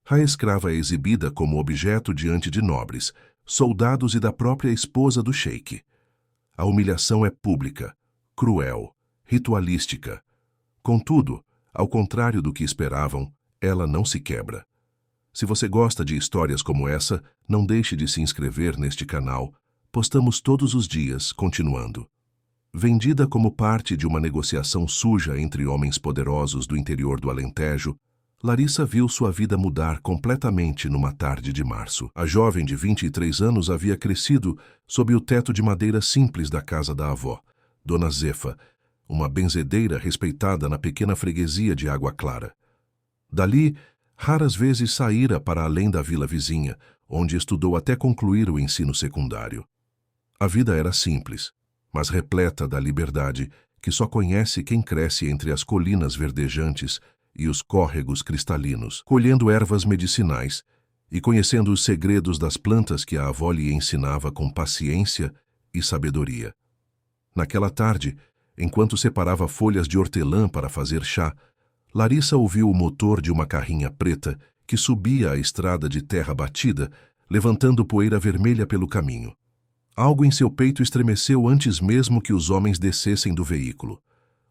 A escrava é exibida como objeto diante de nobres, soldados e da própria esposa do sheik. A humilhação é pública, cruel, ritualística. Contudo, ao contrário do que esperavam, ela não se quebra. Se você gosta de histórias como essa, não deixe de se inscrever neste canal. Postamos todos os dias, continuando. Vendida como parte de uma negociação suja entre homens poderosos do interior do Alentejo, Larissa viu sua vida mudar completamente numa tarde de março. A jovem de 23 anos havia crescido sob o teto de madeira simples da casa da avó, Dona Zefa, uma benzedeira respeitada na pequena freguesia de Água Clara. Dali, raras vezes saíra para além da vila vizinha, onde estudou até concluir o ensino secundário. A vida era simples, mas repleta da liberdade que só conhece quem cresce entre as colinas verdejantes e os córregos cristalinos, colhendo ervas medicinais e conhecendo os segredos das plantas que a avó lhe ensinava com paciência e sabedoria. Naquela tarde, enquanto separava folhas de hortelã para fazer chá, Larissa ouviu o motor de uma carrinha preta que subia a estrada de terra batida, levantando poeira vermelha pelo caminho. Algo em seu peito estremeceu antes mesmo que os homens descessem do veículo.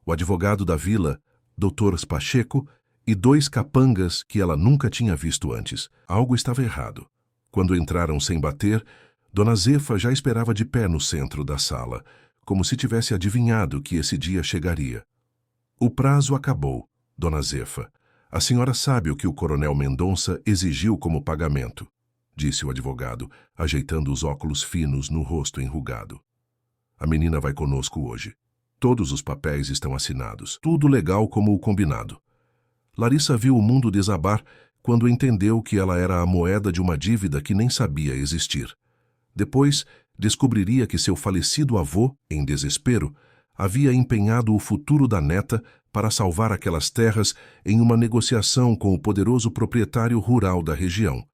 O advogado da vila, Dr. Pacheco, e 2 capangas que ela nunca tinha visto antes. Algo estava errado. Quando entraram sem bater, Dona Zefa já esperava de pé no centro da sala, como se tivesse adivinhado que esse dia chegaria. O prazo acabou, Dona Zefa. A senhora sabe o que o coronel Mendonça exigiu como pagamento, disse o advogado, ajeitando os óculos finos no rosto enrugado. A menina vai conosco hoje. Todos os papéis estão assinados. Tudo legal como o combinado. Larissa viu o mundo desabar quando entendeu que ela era a moeda de uma dívida que nem sabia existir. Depois, descobriria que seu falecido avô, em desespero, havia empenhado o futuro da neta para salvar aquelas terras em uma negociação com o poderoso proprietário rural da região.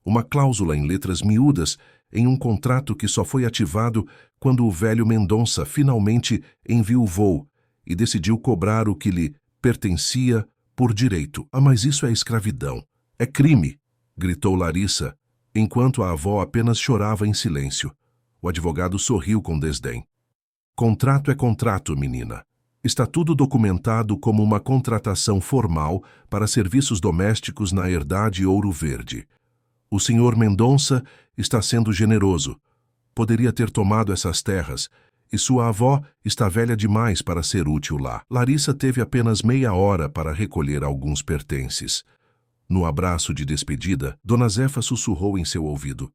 Uma cláusula em letras miúdas em um contrato que só foi ativado quando o velho Mendonça finalmente enviuvou e decidiu cobrar o que lhe pertencia por direito. Ah, mas isso é escravidão. É crime, gritou Larissa, enquanto a avó apenas chorava em silêncio. O advogado sorriu com desdém. Contrato é contrato, menina. Está tudo documentado como uma contratação formal para serviços domésticos na herdade Ouro Verde. O senhor Mendonça está sendo generoso. Poderia ter tomado essas terras, e sua avó está velha demais para ser útil lá. Larissa teve apenas meia hora para recolher alguns pertences. No abraço de despedida, Dona Zefa sussurrou em seu ouvido.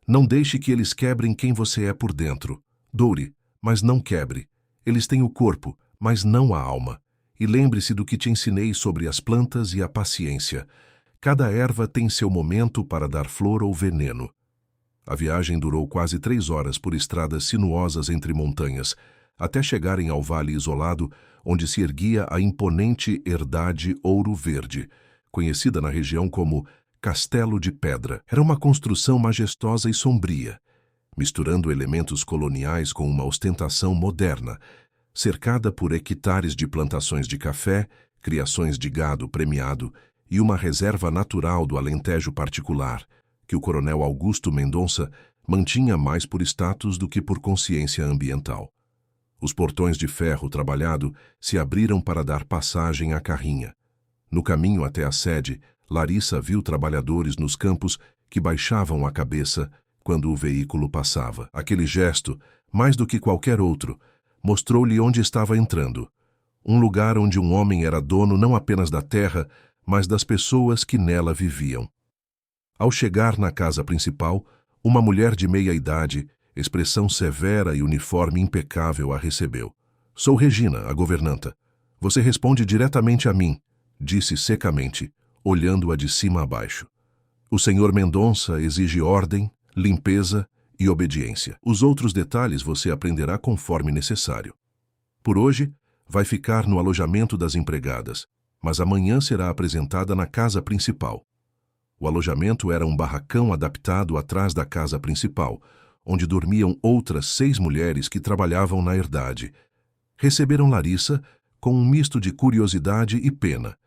Não deixe que eles quebrem quem você é por dentro. Doure, mas não quebre. Eles têm o corpo, mas não a alma. E lembre-se do que te ensinei sobre as plantas e a paciência. Cada erva tem seu momento para dar flor ou veneno. A viagem durou quase 3 horas por estradas sinuosas entre montanhas, até chegarem ao vale isolado, onde se erguia a imponente herdade Ouro Verde, conhecida na região como Castelo de Pedra. Era uma construção majestosa e sombria, misturando elementos coloniais com uma ostentação moderna, cercada por hectares de plantações de café, criações de gado premiado e uma reserva natural do Alentejo particular, que o coronel Augusto Mendonça mantinha mais por status do que por consciência ambiental. Os portões de ferro trabalhado se abriram para dar passagem à carrinha. No caminho até a sede, Larissa viu trabalhadores nos campos que baixavam a cabeça quando o veículo passava. Aquele gesto, mais do que qualquer outro, mostrou-lhe onde estava entrando. Um lugar onde um homem era dono não apenas da terra, mas das pessoas que nela viviam. Ao chegar na casa principal, uma mulher de meia-idade, expressão severa e uniforme impecável, a recebeu. Sou Regina, a governanta. Você responde diretamente a mim, disse secamente, olhando-a de cima a baixo. O senhor Mendonça exige ordem, limpeza e obediência. Os outros detalhes você aprenderá conforme necessário. Por hoje, vai ficar no alojamento das empregadas, mas amanhã será apresentada na casa principal. O alojamento era um barracão adaptado atrás da casa principal, onde dormiam outras 6 mulheres que trabalhavam na herdade. Receberam Larissa com um misto de curiosidade e pena.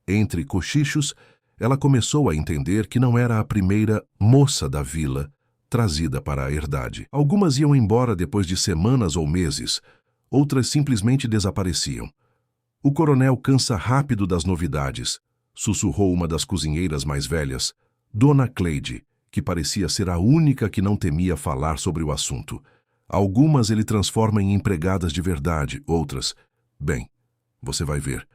Entre cochichos, ela começou a entender que não era a primeira moça da vila trazida para a herdade. Algumas iam embora depois de semanas ou meses, outras simplesmente desapareciam. O coronel cansa rápido das novidades, sussurrou uma das cozinheiras mais velhas, Dona Cleide, que parecia ser a única que não temia falar sobre o assunto. Algumas ele transforma em empregadas de verdade, outras... Bem, você vai ver.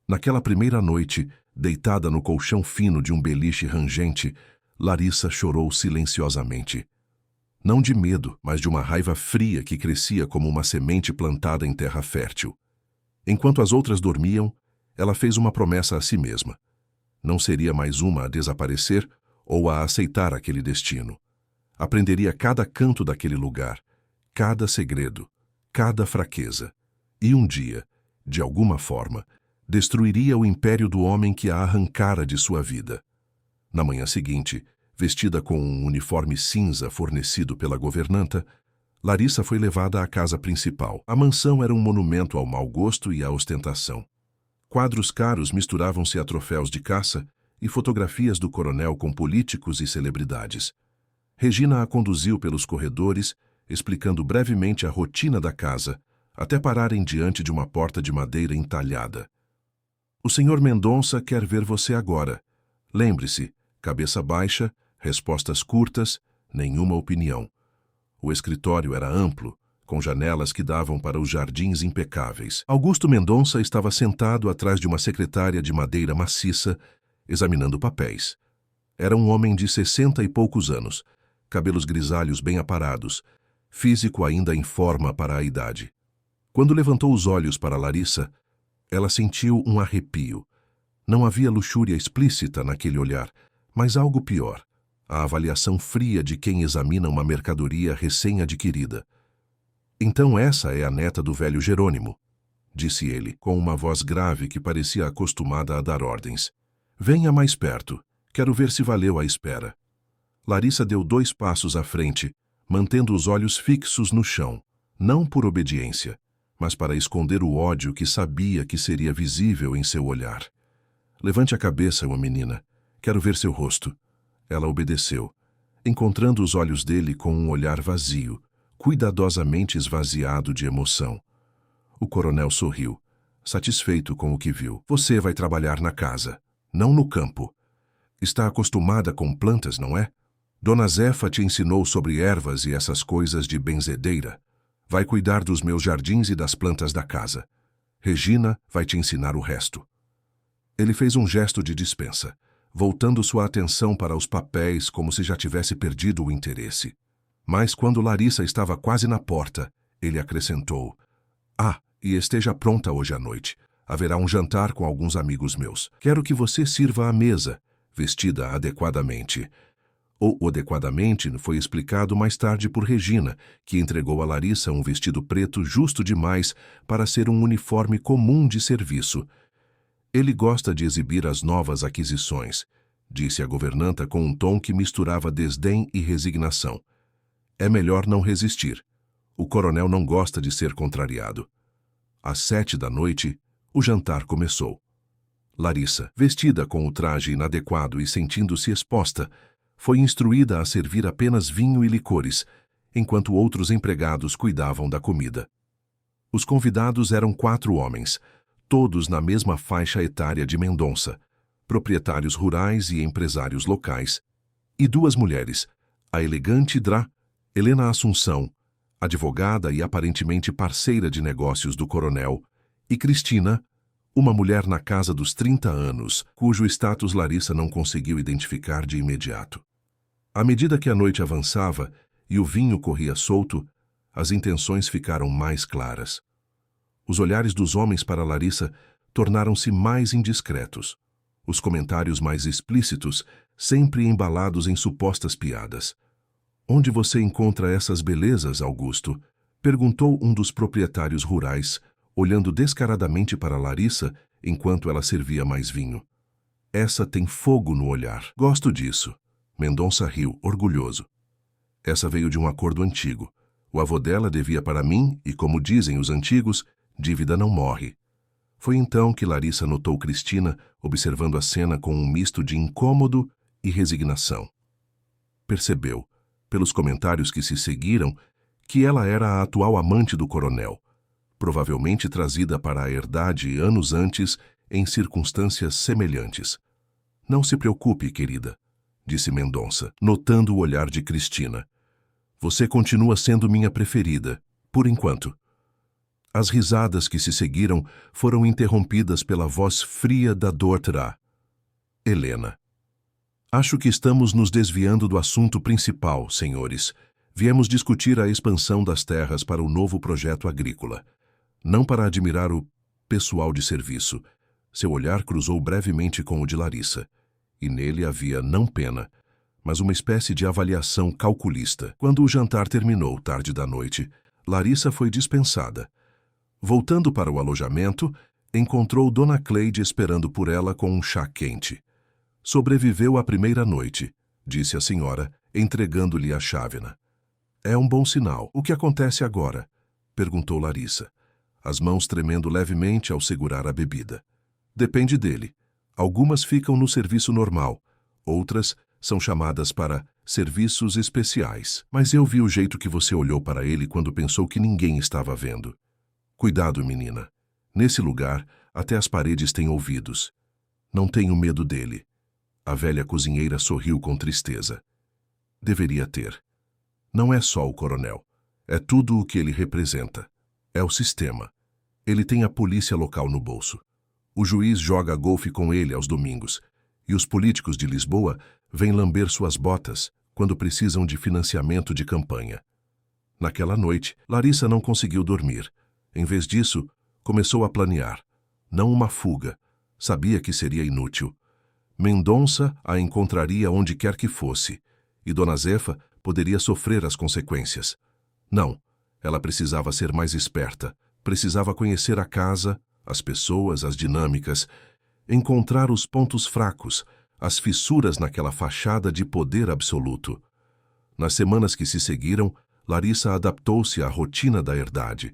Naquela primeira noite, deitada no colchão fino de um beliche rangente, Larissa chorou silenciosamente. Não de medo, mas de uma raiva fria que crescia como uma semente plantada em terra fértil. Enquanto as outras dormiam, ela fez uma promessa a si mesma. Não seria mais uma a desaparecer ou a aceitar aquele destino. Aprenderia cada canto daquele lugar, cada segredo, cada fraqueza. E um dia, de alguma forma, destruiria o império do homem que a arrancara de sua vida. Na manhã seguinte, vestida com um uniforme cinza fornecido pela governanta, Larissa foi levada à casa principal. A mansão era um monumento ao mau gosto e à ostentação. Quadros caros misturavam-se a troféus de caça e fotografias do coronel com políticos e celebridades. Regina a conduziu pelos corredores, explicando brevemente a rotina da casa, até pararem diante de uma porta de madeira entalhada. O senhor Mendonça quer ver você agora. Lembre-se, cabeça baixa, respostas curtas, nenhuma opinião. O escritório era amplo, com janelas que davam para os jardins impecáveis. Augusto Mendonça estava sentado atrás de uma secretária de madeira maciça, examinando papéis. Era um homem de 60 e poucos anos, cabelos grisalhos bem aparados, físico ainda em forma para a idade. Quando levantou os olhos para Larissa, ela sentiu um arrepio. Não havia luxúria explícita naquele olhar, mas algo pior, a avaliação fria de quem examina uma mercadoria recém-adquirida. Então essa é a neta do velho Jerônimo, disse ele, com uma voz grave que parecia acostumada a dar ordens. Venha mais perto, quero ver se valeu a espera. Larissa deu 2 passos à frente, mantendo os olhos fixos no chão, não por obediência, mas para esconder o ódio que sabia que seria visível em seu olhar. Levante a cabeça, uma menina. Quero ver seu rosto. Ela obedeceu, encontrando os olhos dele com um olhar vazio, cuidadosamente esvaziado de emoção. O coronel sorriu, satisfeito com o que viu. Você vai trabalhar na casa, não no campo. Está acostumada com plantas, não é? Dona Zefa te ensinou sobre ervas e essas coisas de benzedeira. Vai cuidar dos meus jardins e das plantas da casa. Regina vai te ensinar o resto. Ele fez um gesto de dispensa, voltando sua atenção para os papéis como se já tivesse perdido o interesse. Mas quando Larissa estava quase na porta, ele acrescentou: e esteja pronta hoje à noite. Haverá um jantar com alguns amigos meus. Quero que você sirva à mesa, vestida adequadamente. O adequadamente foi explicado mais tarde por Regina, que entregou a Larissa um vestido preto justo demais para ser um uniforme comum de serviço. Ele gosta de exibir as novas aquisições, disse a governanta com um tom que misturava desdém e resignação. É melhor não resistir. O coronel não gosta de ser contrariado. Às 7 da noite, o jantar começou. Larissa, vestida com o traje inadequado e sentindo-se exposta, foi instruída a servir apenas vinho e licores, enquanto outros empregados cuidavam da comida. Os convidados eram 4 homens, todos na mesma faixa etária de Mendonça, proprietários rurais e empresários locais, e 2 mulheres, a elegante Helena Assunção, advogada e aparentemente parceira de negócios do coronel, e Cristina, uma mulher na casa dos 30 anos, cujo status Larissa não conseguiu identificar de imediato. À medida que a noite avançava e o vinho corria solto, as intenções ficaram mais claras. Os olhares dos homens para Larissa tornaram-se mais indiscretos. Os comentários mais explícitos, sempre embalados em supostas piadas. Onde você encontra essas belezas, Augusto? Perguntou um dos proprietários rurais, olhando descaradamente para Larissa enquanto ela servia mais vinho. Essa tem fogo no olhar. Gosto disso. Mendonça riu, orgulhoso. Essa veio de um acordo antigo. O avô dela devia para mim e, como dizem os antigos, dívida não morre. Foi então que Larissa notou Cristina observando a cena com um misto de incômodo e resignação. Percebeu, pelos comentários que se seguiram, que ela era a atual amante do coronel, provavelmente trazida para a herdade anos antes em circunstâncias semelhantes. Não se preocupe, querida, disse Mendonça, notando o olhar de Cristina. Você continua sendo minha preferida, por enquanto. As risadas que se seguiram foram interrompidas pela voz fria da doutora Helena. Acho que estamos nos desviando do assunto principal, senhores. Viemos discutir a expansão das terras para o novo projeto agrícola. Não para admirar o pessoal de serviço. Seu olhar cruzou brevemente com o de Larissa, e nele havia não pena, mas uma espécie de avaliação calculista. Quando o jantar terminou tarde da noite, Larissa foi dispensada. Voltando para o alojamento, encontrou Dona Cleide esperando por ela com um chá quente. Sobreviveu à primeira noite, disse a senhora, entregando-lhe a chávena. É um bom sinal. O que acontece agora? Perguntou Larissa, as mãos tremendo levemente ao segurar a bebida. Depende dele. Algumas ficam no serviço normal, outras são chamadas para serviços especiais. Mas eu vi o jeito que você olhou para ele quando pensou que ninguém estava vendo. Cuidado, menina. Nesse lugar, até as paredes têm ouvidos. Não tenho medo dele. A velha cozinheira sorriu com tristeza. Deveria ter. Não é só o coronel. É tudo o que ele representa. É o sistema. Ele tem a polícia local no bolso. O juiz joga golfe com ele aos domingos. E os políticos de Lisboa vêm lamber suas botas quando precisam de financiamento de campanha. Naquela noite, Larissa não conseguiu dormir. Em vez disso, começou a planear. Não uma fuga. Sabia que seria inútil. Mendonça a encontraria onde quer que fosse, e Dona Zefa poderia sofrer as consequências. Não, ela precisava ser mais esperta, precisava conhecer a casa, as pessoas, as dinâmicas, encontrar os pontos fracos, as fissuras naquela fachada de poder absoluto. Nas semanas que se seguiram, Larissa adaptou-se à rotina da herdade.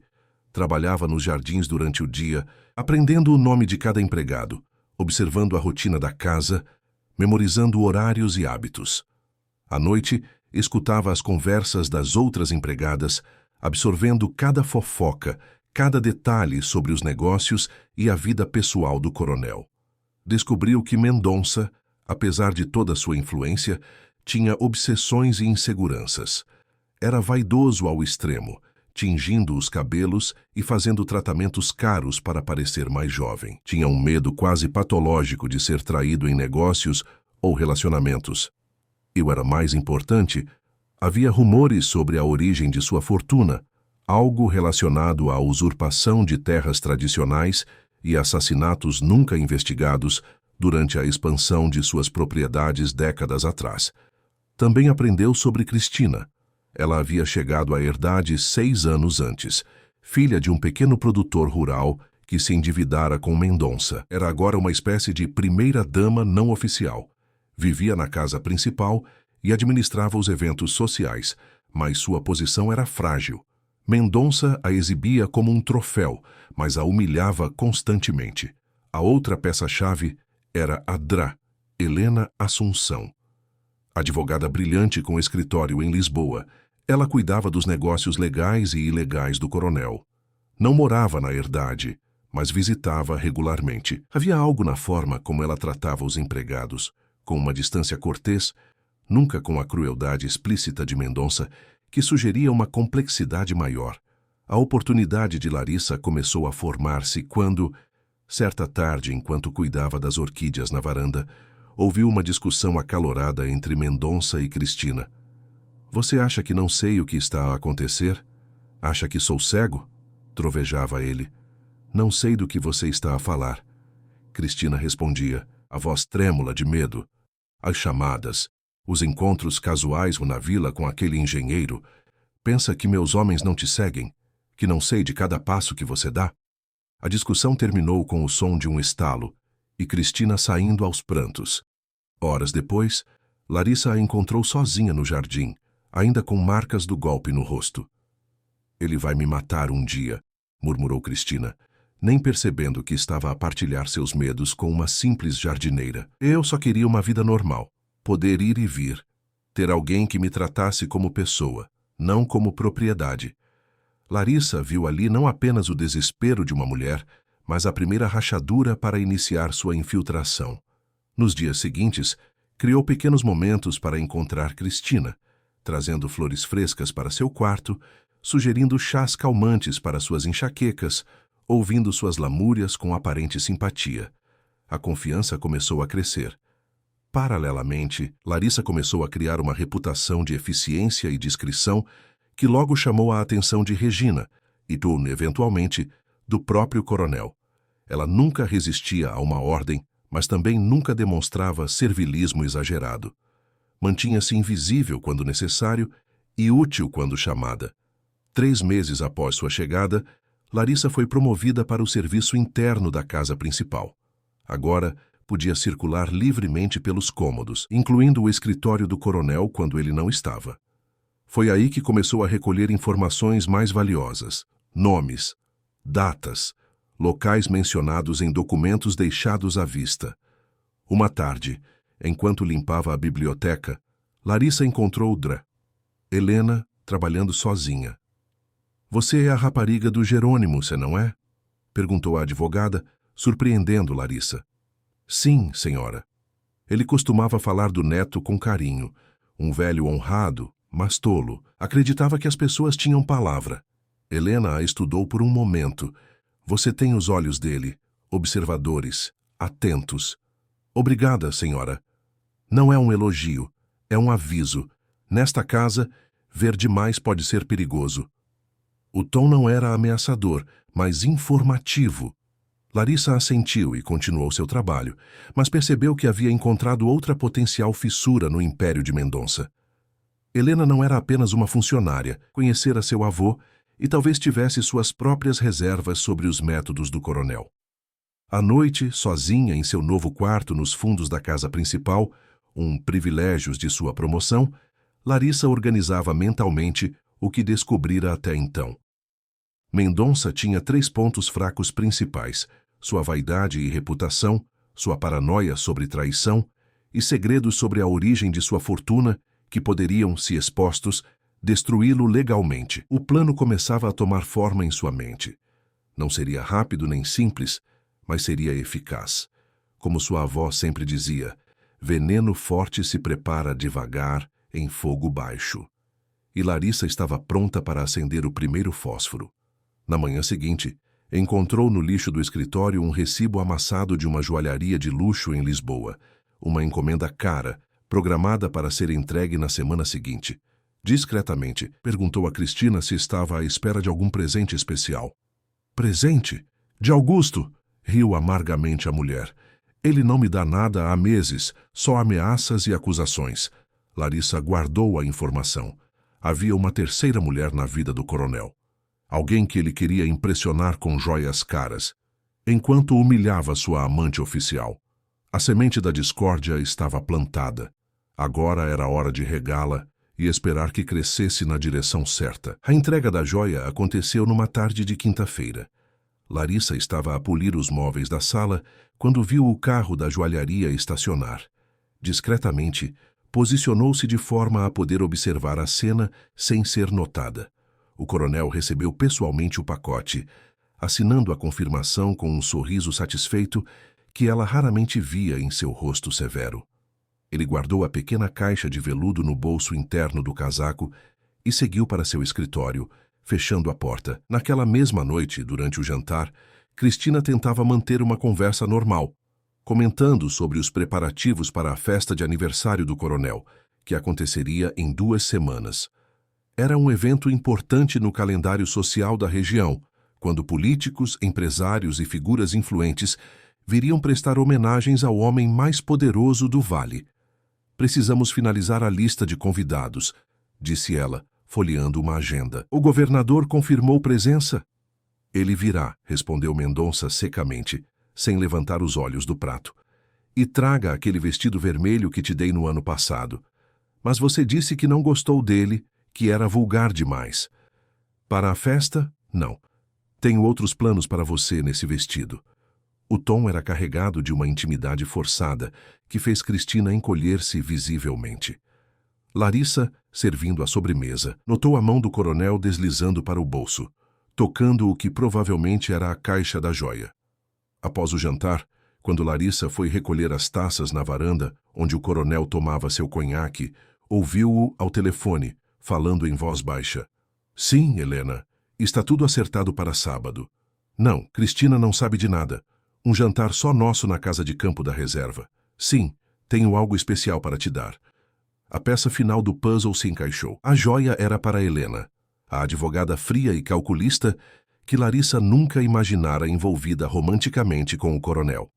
Trabalhava nos jardins durante o dia, aprendendo o nome de cada empregado, observando a rotina da casa, memorizando horários e hábitos. À noite, escutava as conversas das outras empregadas, absorvendo cada fofoca, cada detalhe sobre os negócios e a vida pessoal do coronel. Descobriu que Mendonça, apesar de toda sua influência, tinha obsessões e inseguranças. Era vaidoso ao extremo, tingindo os cabelos e fazendo tratamentos caros para parecer mais jovem. Tinha um medo quase patológico de ser traído em negócios ou relacionamentos. E o era mais importante, havia rumores sobre a origem de sua fortuna, algo relacionado à usurpação de terras tradicionais e assassinatos nunca investigados durante a expansão de suas propriedades décadas atrás. Também aprendeu sobre Cristina. Ela havia chegado à herdade 6 anos antes, filha de um pequeno produtor rural que se endividara com Mendonça. Era agora uma espécie de primeira-dama não oficial. Vivia na casa principal e administrava os eventos sociais, mas sua posição era frágil. Mendonça a exibia como um troféu, mas a humilhava constantemente. A outra peça-chave era a Dra, Helena Assunção. Advogada brilhante com escritório em Lisboa, ela cuidava dos negócios legais e ilegais do coronel. Não morava na herdade, mas visitava regularmente. Havia algo na forma como ela tratava os empregados, com uma distância cortês, nunca com a crueldade explícita de Mendonça, que sugeria uma complexidade maior. A oportunidade de Larissa começou a formar-se quando, certa tarde, enquanto cuidava das orquídeas na varanda, ouviu uma discussão acalorada entre Mendonça e Cristina. Você acha que não sei o que está a acontecer? Acha que sou cego? Trovejava ele. Não sei do que você está a falar. Cristina respondia, a voz trêmula de medo. As chamadas, os encontros casuais na vila com aquele engenheiro. Pensa que meus homens não te seguem? Que não sei de cada passo que você dá? A discussão terminou com o som de um estalo e Cristina saindo aos prantos. Horas depois, Larissa a encontrou sozinha no jardim, ainda com marcas do golpe no rosto. Ele vai me matar um dia, murmurou Cristina. nem percebendo que estava a partilhar seus medos com uma simples jardineira. Eu só queria uma vida normal, poder ir e vir, ter alguém que me tratasse como pessoa, não como propriedade. Larissa viu ali não apenas o desespero de uma mulher, mas a primeira rachadura para iniciar sua infiltração. Nos dias seguintes, criou pequenos momentos para encontrar Cristina, trazendo flores frescas para seu quarto, sugerindo chás calmantes para suas enxaquecas, ouvindo suas lamúrias com aparente simpatia. A confiança começou a crescer. Paralelamente, Larissa começou a criar uma reputação de eficiência e discrição que logo chamou a atenção de Regina e, eventualmente, do próprio coronel. Ela nunca resistia a uma ordem, mas também nunca demonstrava servilismo exagerado. Mantinha-se invisível quando necessário e útil quando chamada. 3 meses após sua chegada, Larissa foi promovida para o serviço interno da casa principal. Agora, podia circular livremente pelos cômodos, incluindo o escritório do coronel quando ele não estava. Foi aí que começou a recolher informações mais valiosas: nomes, datas, locais mencionados em documentos deixados à vista. Uma tarde, enquanto limpava a biblioteca, Larissa encontrou Helena trabalhando sozinha. "Você é a rapariga do Jerônimo, você não é?" perguntou a advogada, surpreendendo Larissa. "Sim, senhora." Ele costumava falar do neto com carinho. Um velho honrado, mas tolo. Acreditava que as pessoas tinham palavra. Helena a estudou por um momento. "Você tem os olhos dele, observadores, atentos." "Obrigada, senhora." "Não é um elogio, é um aviso. Nesta casa, ver demais pode ser perigoso." O tom não era ameaçador, mas informativo. Larissa assentiu e continuou seu trabalho, mas percebeu que havia encontrado outra potencial fissura no império de Mendonça. Helena não era apenas uma funcionária, conhecera seu avô e talvez tivesse suas próprias reservas sobre os métodos do coronel. À noite, sozinha em seu novo quarto nos fundos da casa principal, privilégios de sua promoção, Larissa organizava mentalmente o que descobrira até então. Mendonça tinha 3 pontos fracos principais: sua vaidade e reputação, sua paranoia sobre traição e segredos sobre a origem de sua fortuna que poderiam, se expostos, destruí-lo legalmente. O plano começava a tomar forma em sua mente. Não seria rápido nem simples, mas seria eficaz. Como sua avó sempre dizia, veneno forte se prepara devagar em fogo baixo. E Larissa estava pronta para acender o primeiro fósforo. Na manhã seguinte, encontrou no lixo do escritório um recibo amassado de uma joalharia de luxo em Lisboa, uma encomenda cara, programada para ser entregue na semana seguinte. Discretamente, perguntou a Cristina se estava à espera de algum presente especial. "Presente? De Augusto?" riu amargamente a mulher. "Ele não me dá nada há meses, só ameaças e acusações." Larissa guardou a informação. Havia uma terceira mulher na vida do coronel. Alguém que ele queria impressionar com joias caras, enquanto humilhava sua amante oficial. A semente da discórdia estava plantada. Agora era hora de regá-la e esperar que crescesse na direção certa. A entrega da joia aconteceu numa tarde de quinta-feira. Larissa estava a polir os móveis da sala quando viu o carro da joalharia estacionar. Discretamente, posicionou-se de forma a poder observar a cena sem ser notada. O coronel recebeu pessoalmente o pacote, assinando a confirmação com um sorriso satisfeito que ela raramente via em seu rosto severo. Ele guardou a pequena caixa de veludo no bolso interno do casaco e seguiu para seu escritório, fechando a porta. Naquela mesma noite, durante o jantar, Cristina tentava manter uma conversa normal, comentando sobre os preparativos para a festa de aniversário do coronel, que aconteceria em 2 semanas. Era um evento importante no calendário social da região, quando políticos, empresários e figuras influentes viriam prestar homenagens ao homem mais poderoso do Vale. "Precisamos finalizar a lista de convidados", disse ela, folheando uma agenda. "O governador confirmou presença?" "Ele virá", respondeu Mendonça secamente, sem levantar os olhos do prato. "E traga aquele vestido vermelho que te dei no ano passado. Mas você disse que não gostou dele, que era vulgar demais." "Para a festa, não. Tenho outros planos para você nesse vestido. O tom era carregado de uma intimidade forçada que fez Cristina encolher-se visivelmente. Larissa, servindo a sobremesa, notou a mão do coronel deslizando para o bolso, tocando o que provavelmente era a caixa da joia. Após o jantar, quando Larissa foi recolher as taças na varanda, onde o coronel tomava seu conhaque, ouviu-o ao telefone, falando em voz baixa. Sim, Helena, está tudo acertado para sábado. Não, Cristina não sabe de nada. Um jantar só nosso na casa de campo da reserva. Sim, tenho algo especial para te dar. A peça final do puzzle se encaixou. A joia era para Helena, a advogada fria e calculista que Larissa nunca imaginara envolvida romanticamente com o coronel.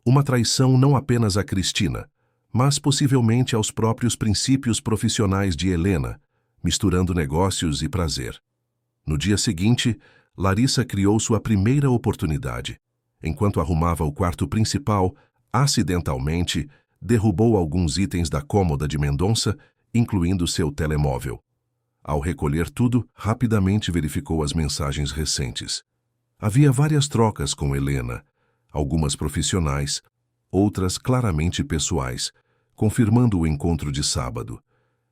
Uma traição não apenas a Cristina, mas possivelmente aos próprios princípios profissionais de Helena, misturando negócios e prazer. No dia seguinte, Larissa criou sua primeira oportunidade. Enquanto arrumava o quarto principal, acidentalmente, derrubou alguns itens da cômoda de Mendonça, incluindo seu telemóvel. Ao recolher tudo, rapidamente verificou as mensagens recentes. Havia várias trocas com Helena, algumas profissionais, outras claramente pessoais, confirmando o encontro de sábado.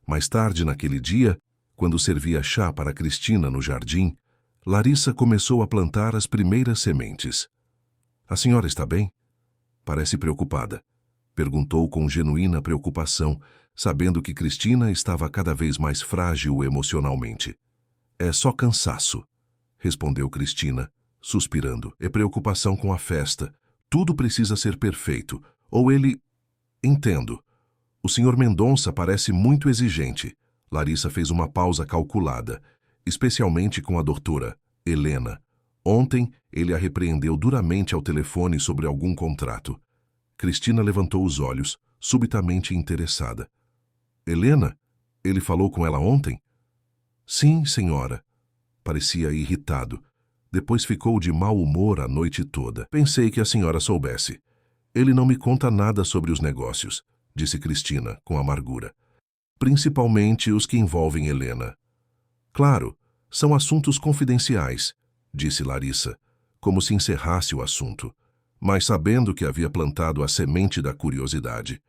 Mais tarde naquele dia, quando servia chá para Cristina no jardim, Larissa começou a plantar as primeiras sementes. A senhora está bem? Parece preocupada. Perguntou com genuína preocupação, sabendo que Cristina estava cada vez mais frágil emocionalmente. É só cansaço, respondeu Cristina, suspirando. É preocupação com a festa. Tudo precisa ser perfeito. Ou ele... Entendo. O senhor Mendonça parece muito exigente. Larissa fez uma pausa calculada, especialmente com a doutora Helena. Ontem, ele a repreendeu duramente ao telefone sobre algum contrato. Cristina levantou os olhos, subitamente interessada. Helena? Ele falou com ela ontem? Sim, senhora. Parecia irritado. Depois ficou de mau humor a noite toda. Pensei que a senhora soubesse. Ele não me conta nada sobre os negócios, disse Cristina, com amargura. Principalmente os que envolvem Helena. Claro, são assuntos confidenciais, disse Larissa, como se encerrasse o assunto, mas sabendo que havia plantado a semente da curiosidade.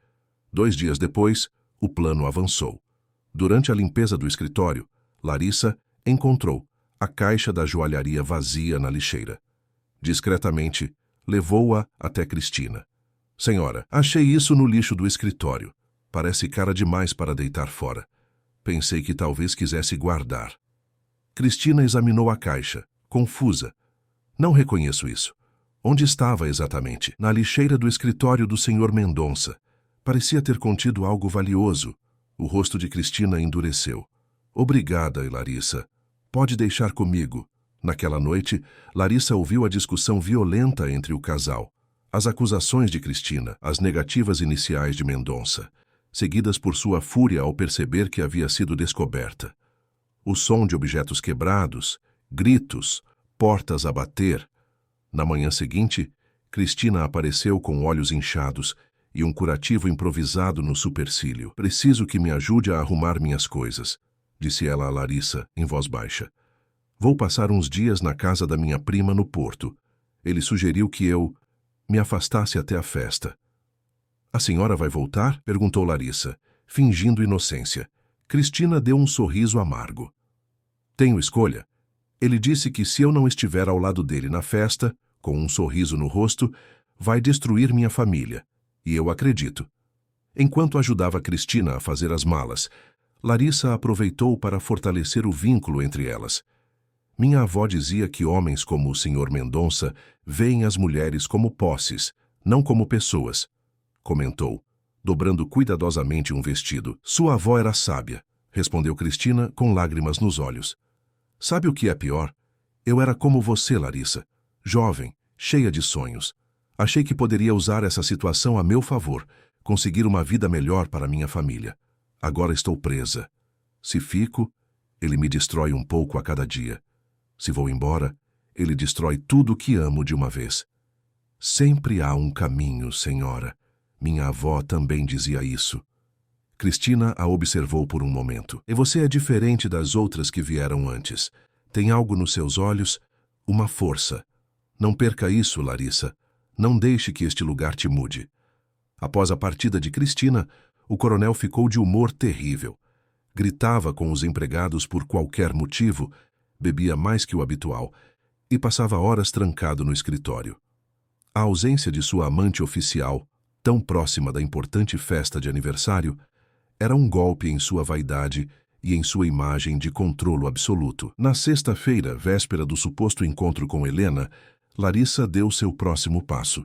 2 dias depois, o plano avançou. Durante a limpeza do escritório, Larissa encontrou a caixa da joalharia vazia na lixeira. Discretamente, levou-a até Cristina. Senhora, achei isso no lixo do escritório. Parece cara demais para deitar fora. Pensei que talvez quisesse guardar. Cristina examinou a caixa, confusa. Não reconheço isso. Onde estava exatamente? Na lixeira do escritório do senhor Mendonça. Parecia ter contido algo valioso. O rosto de Cristina endureceu. Obrigada, Larissa. Pode deixar comigo. Naquela noite, Larissa ouviu a discussão violenta entre o casal. As acusações de Cristina, as negativas iniciais de Mendonça, seguidas por sua fúria ao perceber que havia sido descoberta. O som de objetos quebrados, gritos, portas a bater. Na manhã seguinte, Cristina apareceu com olhos inchados e um curativo improvisado no supercílio. Preciso que me ajude a arrumar minhas coisas, disse ela a Larissa, em voz baixa. Vou passar uns dias na casa da minha prima no Porto. Ele sugeriu que eu me afastasse até a festa. A senhora vai voltar? Perguntou Larissa, fingindo inocência. Cristina deu um sorriso amargo. Tenho escolha. Ele disse que se eu não estiver ao lado dele na festa, com um sorriso no rosto, vai destruir minha família. E eu acredito. Enquanto ajudava Cristina a fazer as malas, Larissa aproveitou para fortalecer o vínculo entre elas. Minha avó dizia que homens como o senhor Mendonça veem as mulheres como posses, não como pessoas, comentou, dobrando cuidadosamente um vestido. Sua avó era sábia, respondeu Cristina com lágrimas nos olhos. Sabe o que é pior? Eu era como você, Larissa, jovem, cheia de sonhos. Achei que poderia usar essa situação a meu favor, conseguir uma vida melhor para minha família. Agora estou presa. Se fico, ele me destrói um pouco a cada dia. Se vou embora, ele destrói tudo o que amo de uma vez. Sempre há um caminho, senhora. Minha avó também dizia isso. Cristina a observou por um momento. E você é diferente das outras que vieram antes. Tem algo nos seus olhos, uma força. Não perca isso, Larissa. Não deixe que este lugar te mude. Após a partida de Cristina, o coronel ficou de humor terrível. Gritava com os empregados por qualquer motivo, bebia mais que o habitual e passava horas trancado no escritório. A ausência de sua amante oficial, tão próxima da importante festa de aniversário, era um golpe em sua vaidade e em sua imagem de controlo absoluto. Na sexta-feira, véspera do suposto encontro com Helena, Larissa deu seu próximo passo.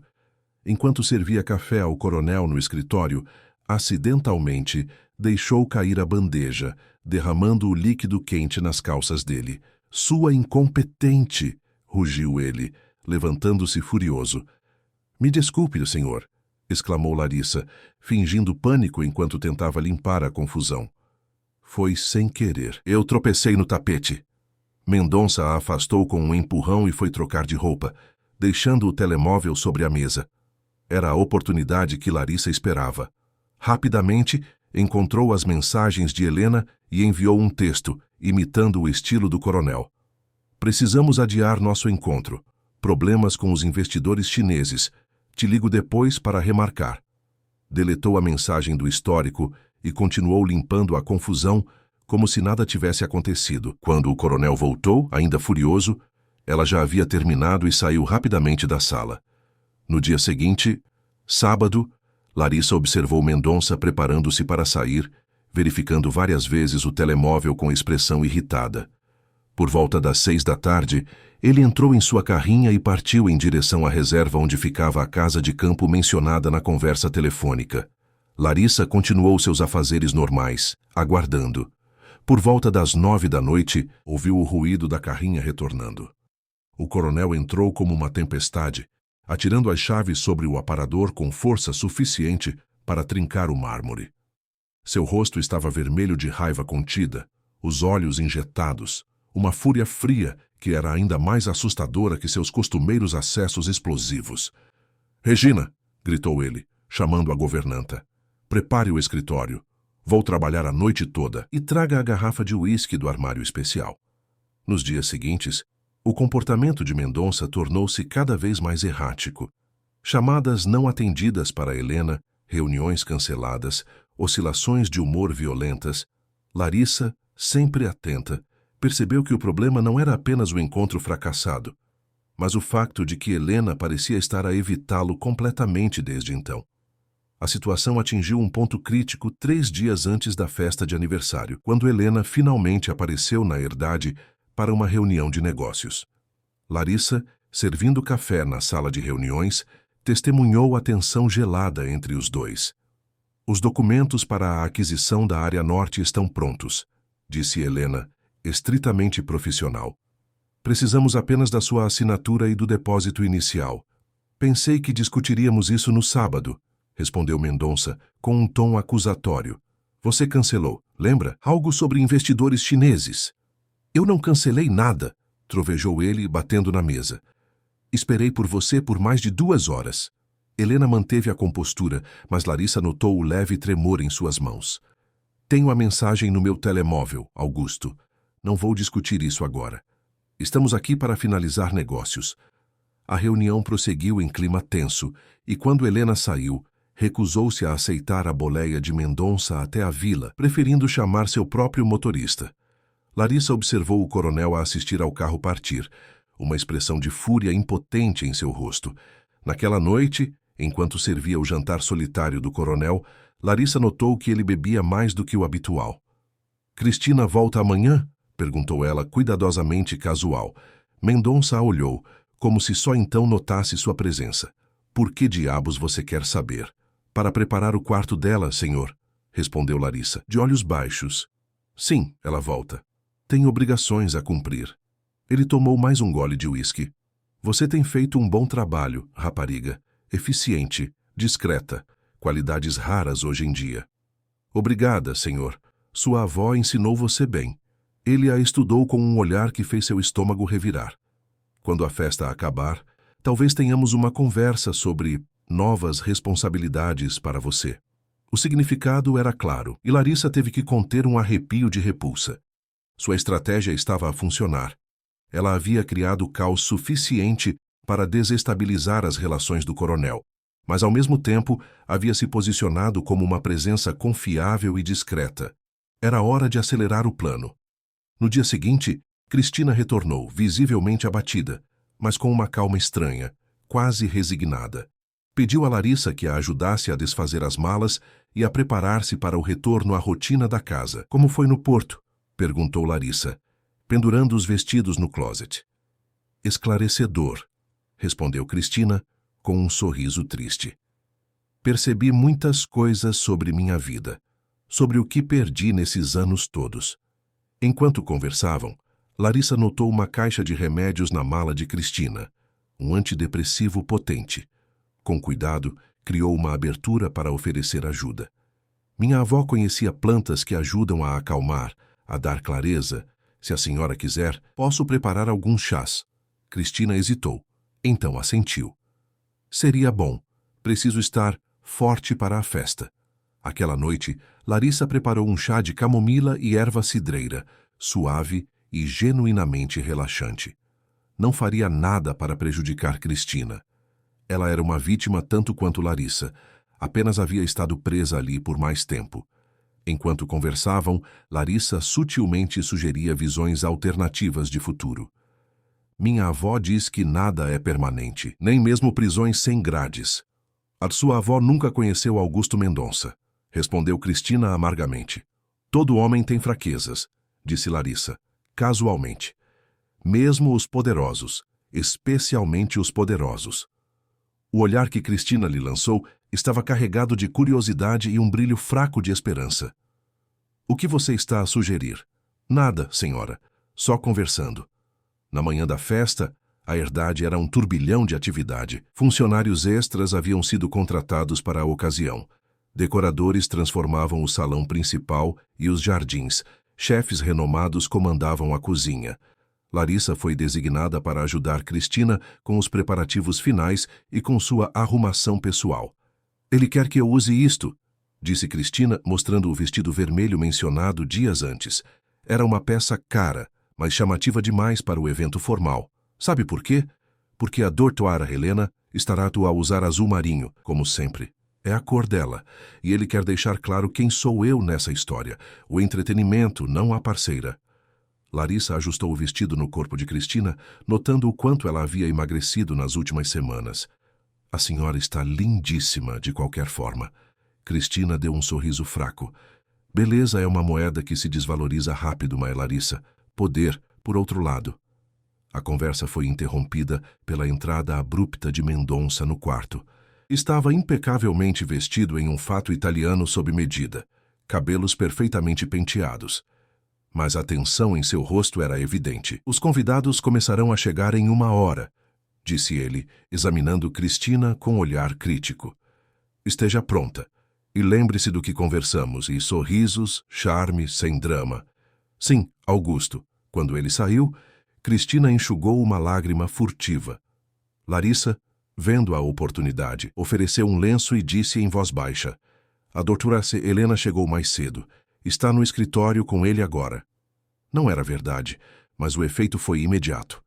Enquanto servia café ao coronel no escritório, acidentalmente deixou cair a bandeja, derramando o líquido quente nas calças dele. "Sua incompetente!" rugiu ele, levantando-se furioso. "Me desculpe, senhor", exclamou Larissa, fingindo pânico enquanto tentava limpar a confusão. "Foi sem querer. Eu tropecei no tapete." Mendonça a afastou com um empurrão e foi trocar de roupa, deixando o telemóvel sobre a mesa. Era a oportunidade que Larissa esperava. Rapidamente, encontrou as mensagens de Helena e enviou um texto, imitando o estilo do coronel. "Precisamos adiar nosso encontro. Problemas com os investidores chineses. Te ligo depois para remarcar." Deletou a mensagem do histórico e continuou limpando a confusão como se nada tivesse acontecido. Quando o coronel voltou, ainda furioso, ela já havia terminado e saiu rapidamente da sala. No dia seguinte, sábado, Larissa observou Mendonça preparando-se para sair, verificando várias vezes o telemóvel com expressão irritada. Por volta das 6 da tarde, ele entrou em sua carrinha e partiu em direção à reserva onde ficava a casa de campo mencionada na conversa telefônica. Larissa continuou seus afazeres normais, aguardando. Por volta das 9 da noite, ouviu o ruído da carrinha retornando. O coronel entrou como uma tempestade, atirando as chaves sobre o aparador com força suficiente para trincar o mármore. Seu rosto estava vermelho de raiva contida, os olhos injetados, uma fúria fria que era ainda mais assustadora que seus costumeiros acessos explosivos. "Regina!" gritou ele, chamando a governanta. "Prepare o escritório. Vou trabalhar a noite toda e traga a garrafa de uísque do armário especial." Nos dias seguintes, o comportamento de Mendonça tornou-se cada vez mais errático. Chamadas não atendidas para Helena, reuniões canceladas, oscilações de humor violentas. Larissa, sempre atenta, percebeu que o problema não era apenas o encontro fracassado, mas o facto de que Helena parecia estar a evitá-lo completamente desde então. A situação atingiu um ponto crítico 3 dias antes da festa de aniversário, quando Helena finalmente apareceu na herdade para uma reunião de negócios. Larissa, servindo café na sala de reuniões, testemunhou a tensão gelada entre os dois. "Os documentos para a aquisição da área norte estão prontos", disse Helena, estritamente profissional. "Precisamos apenas da sua assinatura e do depósito inicial. Pensei que discutiríamos isso no sábado", respondeu Mendonça, com um tom acusatório. "Você cancelou, lembra? Algo sobre investidores chineses." "Eu não cancelei nada", trovejou ele, batendo na mesa. "Esperei por você por mais de 2 horas." Helena manteve a compostura, mas Larissa notou o leve tremor em suas mãos. "Tenho a mensagem no meu telemóvel, Augusto. Não vou discutir isso agora. Estamos aqui para finalizar negócios." A reunião prosseguiu em clima tenso, e quando Helena saiu, recusou-se a aceitar a boleia de Mendonça até a vila, preferindo chamar seu próprio motorista. Larissa observou o coronel a assistir ao carro partir, uma expressão de fúria impotente em seu rosto. Naquela noite, enquanto servia o jantar solitário do coronel, Larissa notou que ele bebia mais do que o habitual. "Cristina volta amanhã?" perguntou ela, cuidadosamente casual. Mendonça a olhou, como se só então notasse sua presença. "Por que diabos você quer saber?" "Para preparar o quarto dela, senhor", respondeu Larissa, de olhos baixos. "Sim, ela volta. Tem obrigações a cumprir." Ele tomou mais um gole de uísque. "Você tem feito um bom trabalho, rapariga. Eficiente, discreta, qualidades raras hoje em dia." "Obrigada, senhor. Sua avó ensinou você bem." Ele a estudou com um olhar que fez seu estômago revirar. "Quando a festa acabar, talvez tenhamos uma conversa sobre novas responsabilidades para você." O significado era claro, e Larissa teve que conter um arrepio de repulsa. Sua estratégia estava a funcionar. Ela havia criado caos suficiente para desestabilizar as relações do coronel, mas ao mesmo tempo havia se posicionado como uma presença confiável e discreta. Era hora de acelerar o plano. No dia seguinte, Cristina retornou, visivelmente abatida, mas com uma calma estranha, quase resignada. Pediu a Larissa que a ajudasse a desfazer as malas e a preparar-se para o retorno à rotina da casa. Como foi no Porto? Perguntou Larissa, pendurando os vestidos no closet. Esclarecedor, respondeu Cristina, com um sorriso triste. Percebi muitas coisas sobre minha vida, sobre o que perdi nesses anos todos. Enquanto conversavam, Larissa notou uma caixa de remédios na mala de Cristina, um antidepressivo potente. Com cuidado, criou uma abertura para oferecer ajuda. Minha avó conhecia plantas que ajudam a acalmar, a dar clareza. Se a senhora quiser, posso preparar alguns chás. Cristina hesitou, então assentiu. Seria bom. Preciso estar forte para a festa. Aquela noite, Larissa preparou um chá de camomila e erva cidreira, suave e genuinamente relaxante. Não faria nada para prejudicar Cristina. Ela era uma vítima tanto quanto Larissa, apenas havia estado presa ali por mais tempo. Enquanto conversavam, Larissa sutilmente sugeria visões alternativas de futuro. Minha avó diz que nada é permanente, nem mesmo prisões sem grades. A sua avó nunca conheceu Augusto Mendonça, respondeu Cristina amargamente. Todo homem tem fraquezas, disse Larissa, casualmente. Mesmo os poderosos, especialmente os poderosos. O olhar que Cristina lhe lançou estava carregado de curiosidade e um brilho fraco de esperança. O que você está a sugerir? Nada, senhora. Só conversando. Na manhã da festa, a herdade era um turbilhão de atividade. Funcionários extras haviam sido contratados para a ocasião. Decoradores transformavam o salão principal e os jardins. Chefes renomados comandavam a cozinha. Larissa foi designada para ajudar Cristina com os preparativos finais e com sua arrumação pessoal. Ele quer que eu use isto, disse Cristina, mostrando o vestido vermelho mencionado dias antes. Era uma peça cara, mas chamativa demais para o evento formal. Sabe por quê? Porque a doutora Helena estará a usar azul marinho, como sempre. É a cor dela, e ele quer deixar claro quem sou eu nessa história. O entretenimento, não a parceira. Larissa ajustou o vestido no corpo de Cristina, notando o quanto ela havia emagrecido nas últimas semanas. A senhora está lindíssima, de qualquer forma. Cristina deu um sorriso fraco. Beleza é uma moeda que se desvaloriza rápido, mas Larissa. Poder, por outro lado. A conversa foi interrompida pela entrada abrupta de Mendonça no quarto. Estava impecavelmente vestido em um fato italiano sob medida, cabelos perfeitamente penteados. Mas a tensão em seu rosto era evidente. Os convidados começarão a chegar em 1 hora, disse ele, examinando Cristina com olhar crítico. Esteja pronta. E lembre-se do que conversamos, e sorrisos, charme, sem drama. Sim, Augusto. Quando ele saiu, Cristina enxugou uma lágrima furtiva. Larissa, vendo a oportunidade, ofereceu um lenço e disse em voz baixa. A doutora Helena chegou mais cedo. Está no escritório com ele agora. Não era verdade, mas o efeito foi imediato.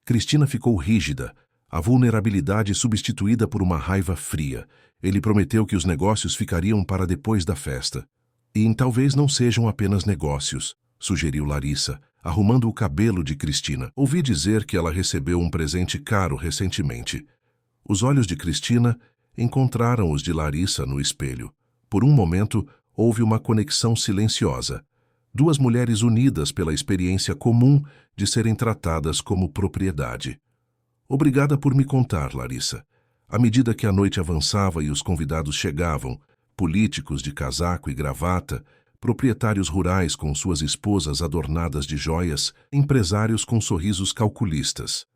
Cristina ficou rígida, a vulnerabilidade substituída por uma raiva fria. Ele prometeu que os negócios ficariam para depois da festa. E talvez não sejam apenas negócios, sugeriu Larissa, arrumando o cabelo de Cristina. Ouvi dizer que ela recebeu um presente caro recentemente. Os olhos de Cristina encontraram os de Larissa no espelho. Por um momento, houve uma conexão silenciosa. Duas mulheres unidas pela experiência comum de serem tratadas como propriedade. Obrigada por me contar, Larissa. À medida que a noite avançava e os convidados chegavam, políticos de casaco e gravata, proprietários rurais com suas esposas adornadas de joias, empresários com sorrisos calculistas.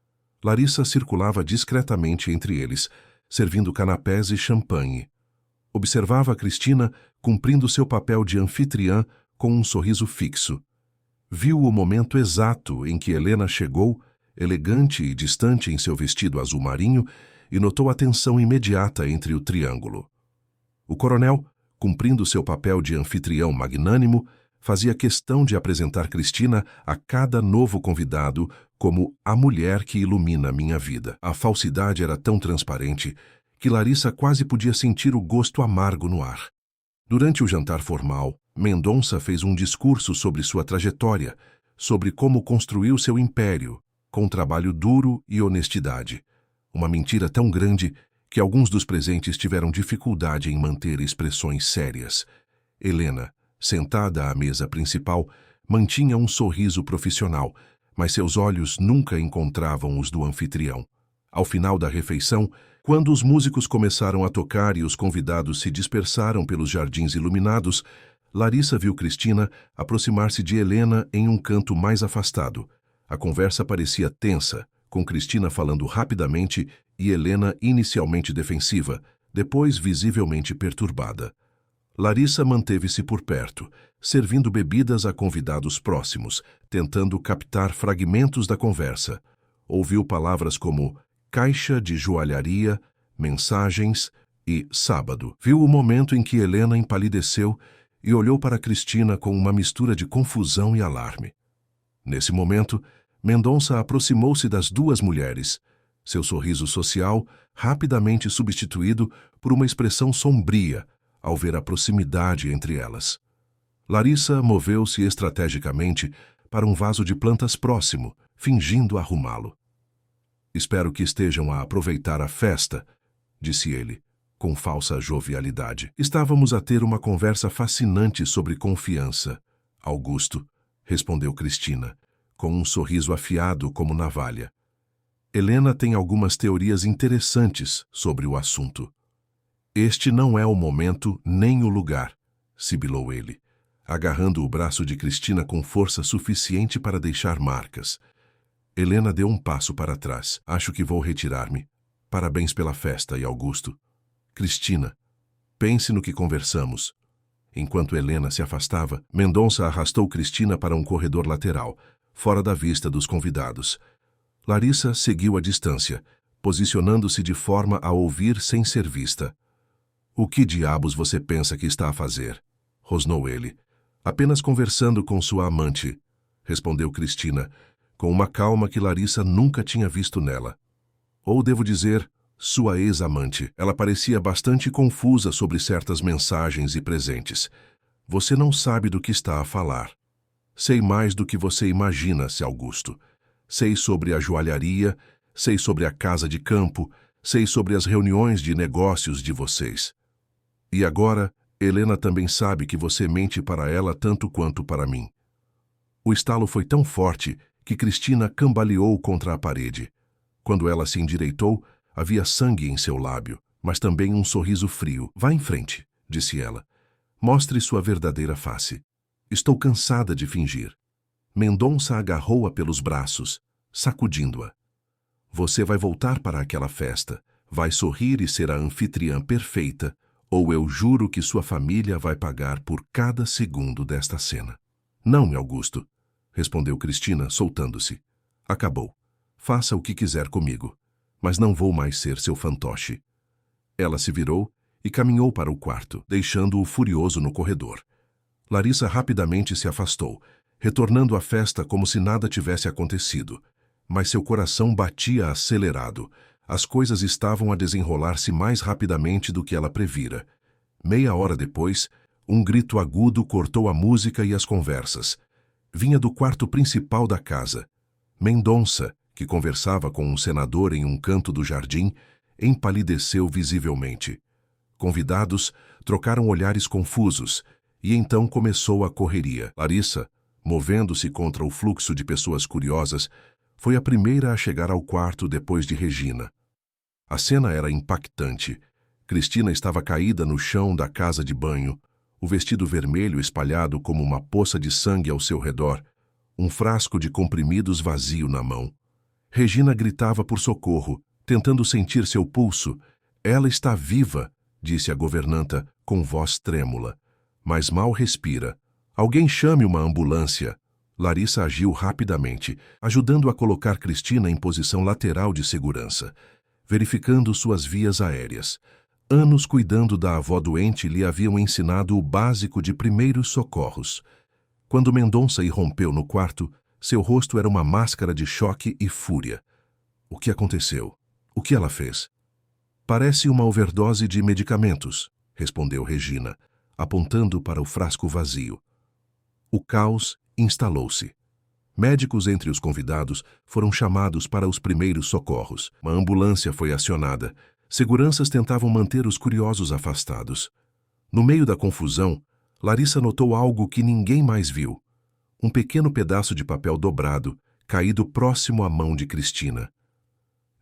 Larissa circulava discretamente entre eles, servindo canapés e champanhe. Observava a Cristina cumprindo seu papel de anfitriã com um sorriso fixo. Viu o momento exato em que Helena chegou, elegante e distante em seu vestido azul marinho, e notou a tensão imediata entre o triângulo. O coronel, cumprindo seu papel de anfitrião magnânimo, Fazia questão de apresentar Cristina a cada novo convidado como a mulher que ilumina minha vida. A falsidade era tão transparente que Larissa quase podia sentir o gosto amargo no ar. Durante o jantar formal, Mendonça fez um discurso sobre sua trajetória, sobre como construiu seu império, com trabalho duro e honestidade. Uma mentira tão grande que alguns dos presentes tiveram dificuldade em manter expressões sérias. Helena, sentada à mesa principal, mantinha um sorriso profissional, mas seus olhos nunca encontravam os do anfitrião. Ao final da refeição, quando os músicos começaram a tocar e os convidados se dispersaram pelos jardins iluminados, Larissa viu Cristina aproximar-se de Helena em um canto mais afastado. A conversa parecia tensa, com Cristina falando rapidamente e Helena inicialmente defensiva, depois visivelmente perturbada. Larissa manteve-se por perto, servindo bebidas a convidados próximos, tentando captar fragmentos da conversa. Ouviu palavras como caixa de joalharia, mensagens e sábado. Viu o momento em que Helena empalideceu e olhou para Cristina com uma mistura de confusão e alarme. Nesse momento, Mendonça aproximou-se das duas mulheres, seu sorriso social rapidamente substituído por uma expressão sombria ao ver a proximidade entre elas. Larissa moveu-se estrategicamente para um vaso de plantas próximo, fingindo arrumá-lo. "Espero que estejam a aproveitar a festa", disse ele, com falsa jovialidade. "Estávamos a ter uma conversa fascinante sobre confiança, Augusto", respondeu Cristina, com um sorriso afiado como navalha. "Helena tem algumas teorias interessantes sobre o assunto." "Este não é o momento nem o lugar", sibilou ele, agarrando o braço de Cristina com força suficiente para deixar marcas. Helena deu um passo para trás. "Acho que vou retirar-me. Parabéns pela festa, e Augusto." "Cristina, pense no que conversamos." Enquanto Helena se afastava, Mendonça arrastou Cristina para um corredor lateral, fora da vista dos convidados. Larissa seguiu à distância, posicionando-se de forma a ouvir sem ser vista. "O que diabos você pensa que está a fazer?" rosnou ele. "Apenas conversando com sua amante", respondeu Cristina, com uma calma que Larissa nunca tinha visto nela. Ou devo dizer, sua ex-amante. Ela parecia bastante confusa sobre certas mensagens e presentes. "Você não sabe do que está a falar." "Sei mais do que você imagina, Sr. Augusto. Sei sobre a joalharia, sei sobre a casa de campo, sei sobre as reuniões de negócios de vocês. E agora, Helena também sabe que você mente para ela tanto quanto para mim." O estalo foi tão forte que Cristina cambaleou contra a parede. Quando ela se endireitou, havia sangue em seu lábio, mas também um sorriso frio. "Vá em frente", disse ela. "Mostre sua verdadeira face. Estou cansada de fingir." Mendonça agarrou-a pelos braços, sacudindo-a. "Você vai voltar para aquela festa, vai sorrir e ser a anfitriã perfeita, ou eu juro que sua família vai pagar por cada segundo desta cena." "Não, Augusto", respondeu Cristina, soltando-se. "Acabou. Faça o que quiser comigo, mas não vou mais ser seu fantoche." Ela se virou e caminhou para o quarto, deixando-o furioso no corredor. Larissa rapidamente se afastou, retornando à festa como se nada tivesse acontecido. Mas seu coração batia acelerado. As coisas estavam a desenrolar-se mais rapidamente do que ela previra. Meia hora depois, um grito agudo cortou a música e as conversas. Vinha do quarto principal da casa. Mendonça, que conversava com um senador em um canto do jardim, empalideceu visivelmente. Convidados trocaram olhares confusos, e então começou a correria. Larissa, movendo-se contra o fluxo de pessoas curiosas, foi a primeira a chegar ao quarto depois de Regina. A cena era impactante. Cristina estava caída no chão da casa de banho, o vestido vermelho espalhado como uma poça de sangue ao seu redor, um frasco de comprimidos vazio na mão. Regina gritava por socorro, tentando sentir seu pulso. "Ela está viva", disse a governanta com voz trêmula, "mas mal respira. Alguém chame uma ambulância." Larissa agiu rapidamente, ajudando a colocar Cristina em posição lateral de segurança, verificando suas vias aéreas. Anos cuidando da avó doente lhe haviam ensinado o básico de primeiros socorros. Quando Mendonça irrompeu no quarto, seu rosto era uma máscara de choque e fúria. O que aconteceu? O que ela fez? Parece uma overdose de medicamentos, respondeu Regina, apontando para o frasco vazio. O caos instalou-se. Médicos entre os convidados foram chamados para os primeiros socorros. Uma ambulância foi acionada. Seguranças tentavam manter os curiosos afastados. No meio da confusão, Larissa notou algo que ninguém mais viu. Um pequeno pedaço de papel dobrado, caído próximo à mão de Cristina.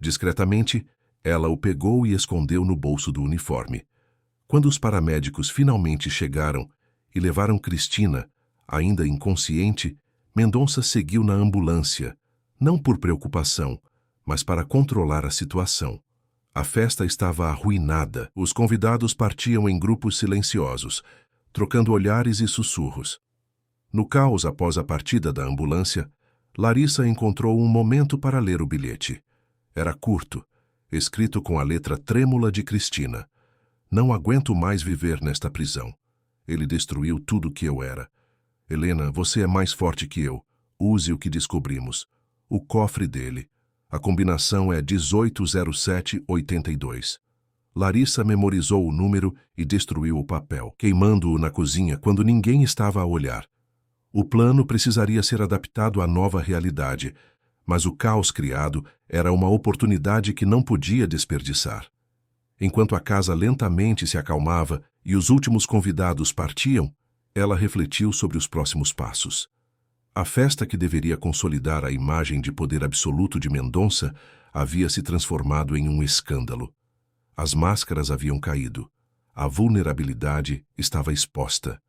Discretamente, ela o pegou e escondeu no bolso do uniforme. Quando os paramédicos finalmente chegaram e levaram Cristina, ainda inconsciente, Mendonça seguiu na ambulância, não por preocupação, mas para controlar a situação. A festa estava arruinada. Os convidados partiam em grupos silenciosos, trocando olhares e sussurros. No caos após a partida da ambulância, Larissa encontrou um momento para ler o bilhete. Era curto, escrito com a letra trêmula de Cristina. Não aguento mais viver nesta prisão. Ele destruiu tudo que eu era. Helena, você é mais forte que eu. Use o que descobrimos. O cofre dele. A combinação é 180782. Larissa memorizou o número e destruiu o papel, queimando-o na cozinha quando ninguém estava a olhar. O plano precisaria ser adaptado à nova realidade, mas o caos criado era uma oportunidade que não podia desperdiçar. Enquanto a casa lentamente se acalmava e os últimos convidados partiam, ela refletiu sobre os próximos passos. A festa que deveria consolidar a imagem de poder absoluto de Mendonça havia se transformado em um escândalo. As máscaras haviam caído. A vulnerabilidade estava exposta.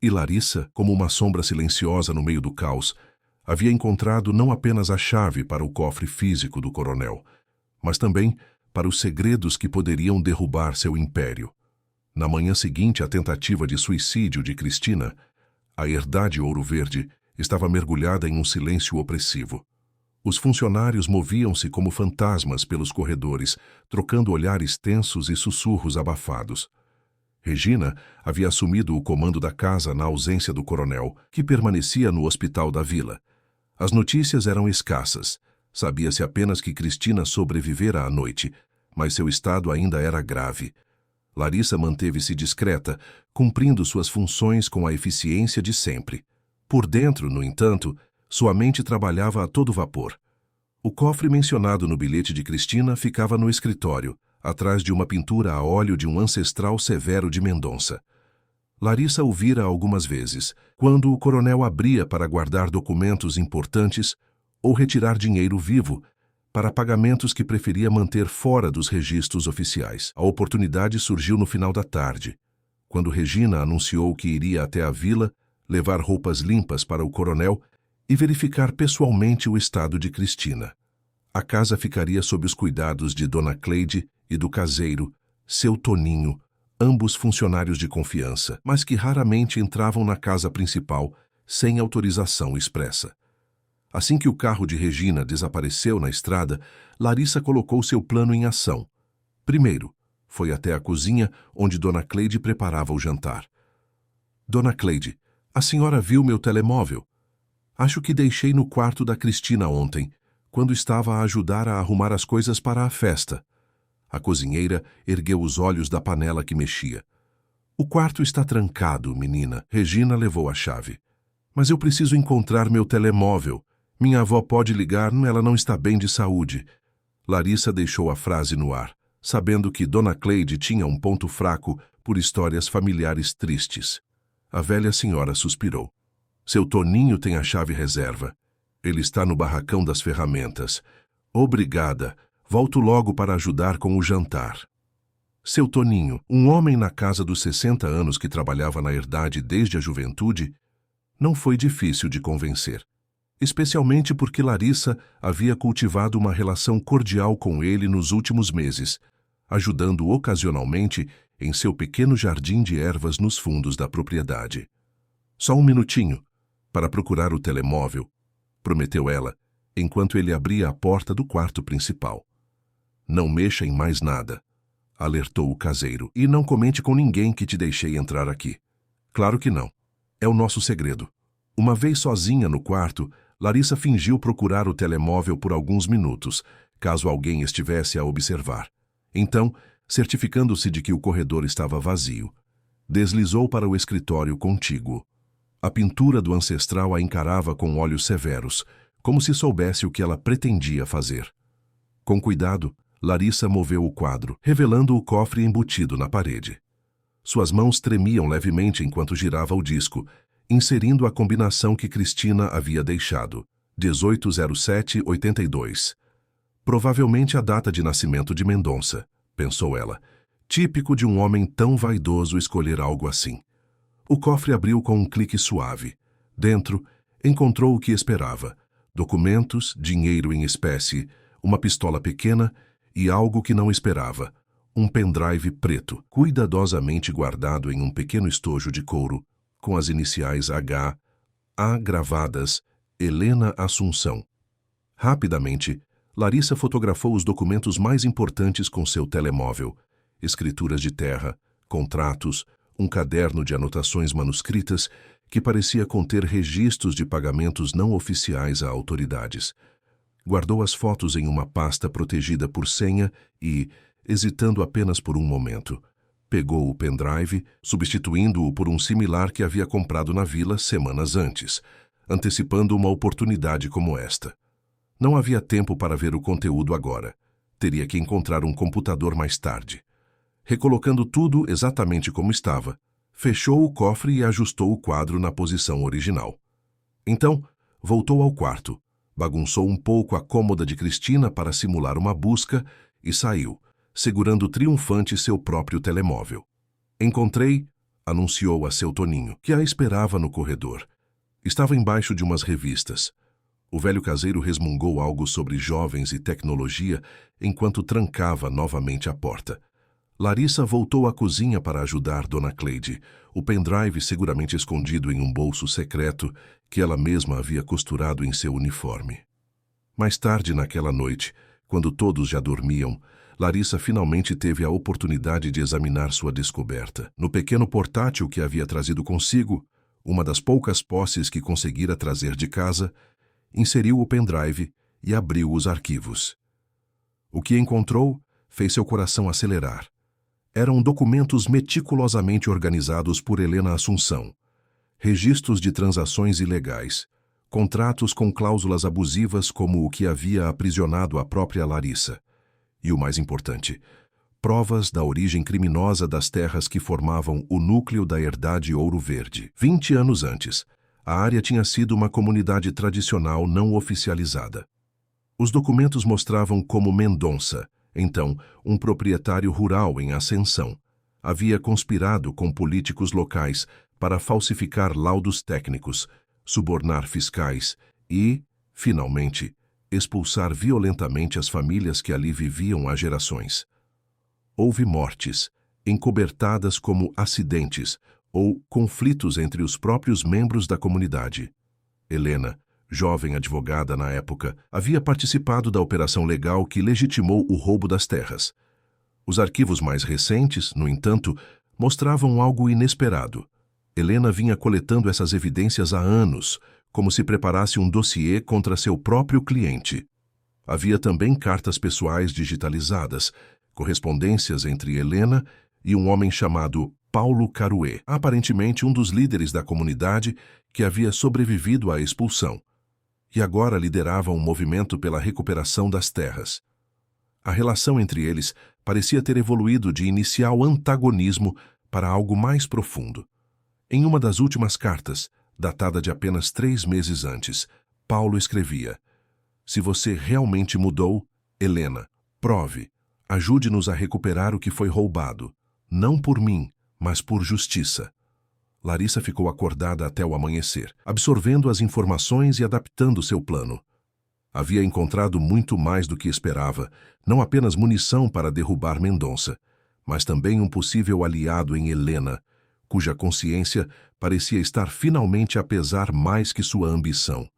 E Larissa, como uma sombra silenciosa no meio do caos, havia encontrado não apenas a chave para o cofre físico do coronel, mas também para os segredos que poderiam derrubar seu império. Na manhã seguinte à tentativa de suicídio de Cristina, a herdade Ouro Verde estava mergulhada em um silêncio opressivo. Os funcionários moviam-se como fantasmas pelos corredores, trocando olhares tensos e sussurros abafados. Regina havia assumido o comando da casa na ausência do coronel, que permanecia no hospital da vila. As notícias eram escassas. Sabia-se apenas que Cristina sobrevivera à noite, mas seu estado ainda era grave. Larissa manteve-se discreta, cumprindo suas funções com a eficiência de sempre. Por dentro, no entanto, sua mente trabalhava a todo vapor. O cofre mencionado no bilhete de Cristina ficava no escritório, atrás de uma pintura a óleo de um ancestral Severo de Mendonça. Larissa o vira algumas vezes, quando o coronel abria para guardar documentos importantes ou retirar dinheiro vivo, para pagamentos que preferia manter fora dos registros oficiais. A oportunidade surgiu no final da tarde, quando Regina anunciou que iria até a vila, levar roupas limpas para o coronel e verificar pessoalmente o estado de Cristina. A casa ficaria sob os cuidados de Dona Cleide e do caseiro, seu Toninho, ambos funcionários de confiança, mas que raramente entravam na casa principal sem autorização expressa. Assim que o carro de Regina desapareceu na estrada, Larissa colocou seu plano em ação. Primeiro, foi até a cozinha, onde Dona Cleide preparava o jantar. Dona Cleide, a senhora viu meu telemóvel? Acho que deixei no quarto da Cristina ontem, quando estava a ajudar a arrumar as coisas para a festa. A cozinheira ergueu os olhos da panela que mexia. O quarto está trancado, menina. Regina levou a chave. Mas eu preciso encontrar meu telemóvel. Minha avó pode ligar, ela não está bem de saúde. Larissa deixou a frase no ar, sabendo que Dona Cleide tinha um ponto fraco por histórias familiares tristes. A velha senhora suspirou. Seu Toninho tem a chave reserva. Ele está no barracão das ferramentas. Obrigada. Volto logo para ajudar com o jantar. Seu Toninho, um homem na casa dos 60 anos que trabalhava na herdade desde a juventude, não foi difícil de convencer. Especialmente porque Larissa havia cultivado uma relação cordial com ele nos últimos meses, ajudando ocasionalmente em seu pequeno jardim de ervas nos fundos da propriedade. Só um minutinho, para procurar o telemóvel, prometeu ela, enquanto ele abria a porta do quarto principal. Não mexa em mais nada, alertou o caseiro, e não comente com ninguém que te deixei entrar aqui. Claro que não. É o nosso segredo. Uma vez sozinha no quarto, Larissa fingiu procurar o telemóvel por alguns minutos, caso alguém estivesse a observar. Então, certificando-se de que o corredor estava vazio, deslizou para o escritório contíguo. A pintura do ancestral a encarava com olhos severos, como se soubesse o que ela pretendia fazer. Com cuidado, Larissa moveu o quadro, revelando o cofre embutido na parede. Suas mãos tremiam levemente enquanto girava o disco, inserindo a combinação que Cristina havia deixado, 1807-82. Provavelmente a data de nascimento de Mendonça, pensou ela. Típico de um homem tão vaidoso escolher algo assim. O cofre abriu com um clique suave. Dentro, encontrou o que esperava: documentos, dinheiro em espécie, uma pistola pequena e algo que não esperava: um pendrive preto, cuidadosamente guardado em um pequeno estojo de couro, com as iniciais H.A. gravadas, Helena Assunção. Rapidamente, Larissa fotografou os documentos mais importantes com seu telemóvel: escrituras de terra, contratos, um caderno de anotações manuscritas que parecia conter registros de pagamentos não oficiais a autoridades. Guardou as fotos em uma pasta protegida por senha e, hesitando apenas por um momento, pegou o pendrive, substituindo-o por um similar que havia comprado na vila semanas antes, antecipando uma oportunidade como esta. Não havia tempo para ver o conteúdo agora. Teria que encontrar um computador mais tarde. Recolocando tudo exatamente como estava, fechou o cofre e ajustou o quadro na posição original. Então, voltou ao quarto, bagunçou um pouco a cômoda de Cristina para simular uma busca e saiu, segurando triunfante seu próprio telemóvel. Encontrei, anunciou a seu Toninho, que a esperava no corredor. Estava embaixo de umas revistas. O velho caseiro resmungou algo sobre jovens e tecnologia enquanto trancava novamente a porta. Larissa voltou à cozinha para ajudar Dona Cleide, o pendrive seguramente escondido em um bolso secreto que ela mesma havia costurado em seu uniforme. Mais tarde naquela noite, quando todos já dormiam, Larissa finalmente teve a oportunidade de examinar sua descoberta. No pequeno portátil que havia trazido consigo, uma das poucas posses que conseguira trazer de casa, inseriu o pendrive e abriu os arquivos. O que encontrou fez seu coração acelerar. Eram documentos meticulosamente organizados por Helena Assunção. Registros de transações ilegais, contratos com cláusulas abusivas como o que havia aprisionado a própria Larissa. E o mais importante, provas da origem criminosa das terras que formavam o núcleo da Herdade Ouro Verde. 20 anos antes, a área tinha sido uma comunidade tradicional não oficializada. Os documentos mostravam como Mendonça, então um proprietário rural em ascensão, havia conspirado com políticos locais para falsificar laudos técnicos, subornar fiscais e, finalmente, expulsar violentamente as famílias que ali viviam há gerações. Houve mortes, encobertadas como acidentes ou conflitos entre os próprios membros da comunidade. Helena, jovem advogada na época, havia participado da operação legal que legitimou o roubo das terras. Os arquivos mais recentes, no entanto, mostravam algo inesperado. Helena vinha coletando essas evidências há anos, como se preparasse um dossiê contra seu próprio cliente. Havia também cartas pessoais digitalizadas, correspondências entre Helena e um homem chamado Paulo Caruê, aparentemente um dos líderes da comunidade que havia sobrevivido à expulsão, e agora liderava um movimento pela recuperação das terras. A relação entre eles parecia ter evoluído de inicial antagonismo para algo mais profundo. Em uma das últimas cartas, datada de apenas 3 meses antes, Paulo escrevia: "Se você realmente mudou, Helena, prove, ajude-nos a recuperar o que foi roubado, não por mim, mas por justiça." Larissa ficou acordada até o amanhecer, absorvendo as informações e adaptando seu plano. Havia encontrado muito mais do que esperava, não apenas munição para derrubar Mendonça, mas também um possível aliado em Helena, cuja consciência parecia estar finalmente a pesar mais que sua ambição.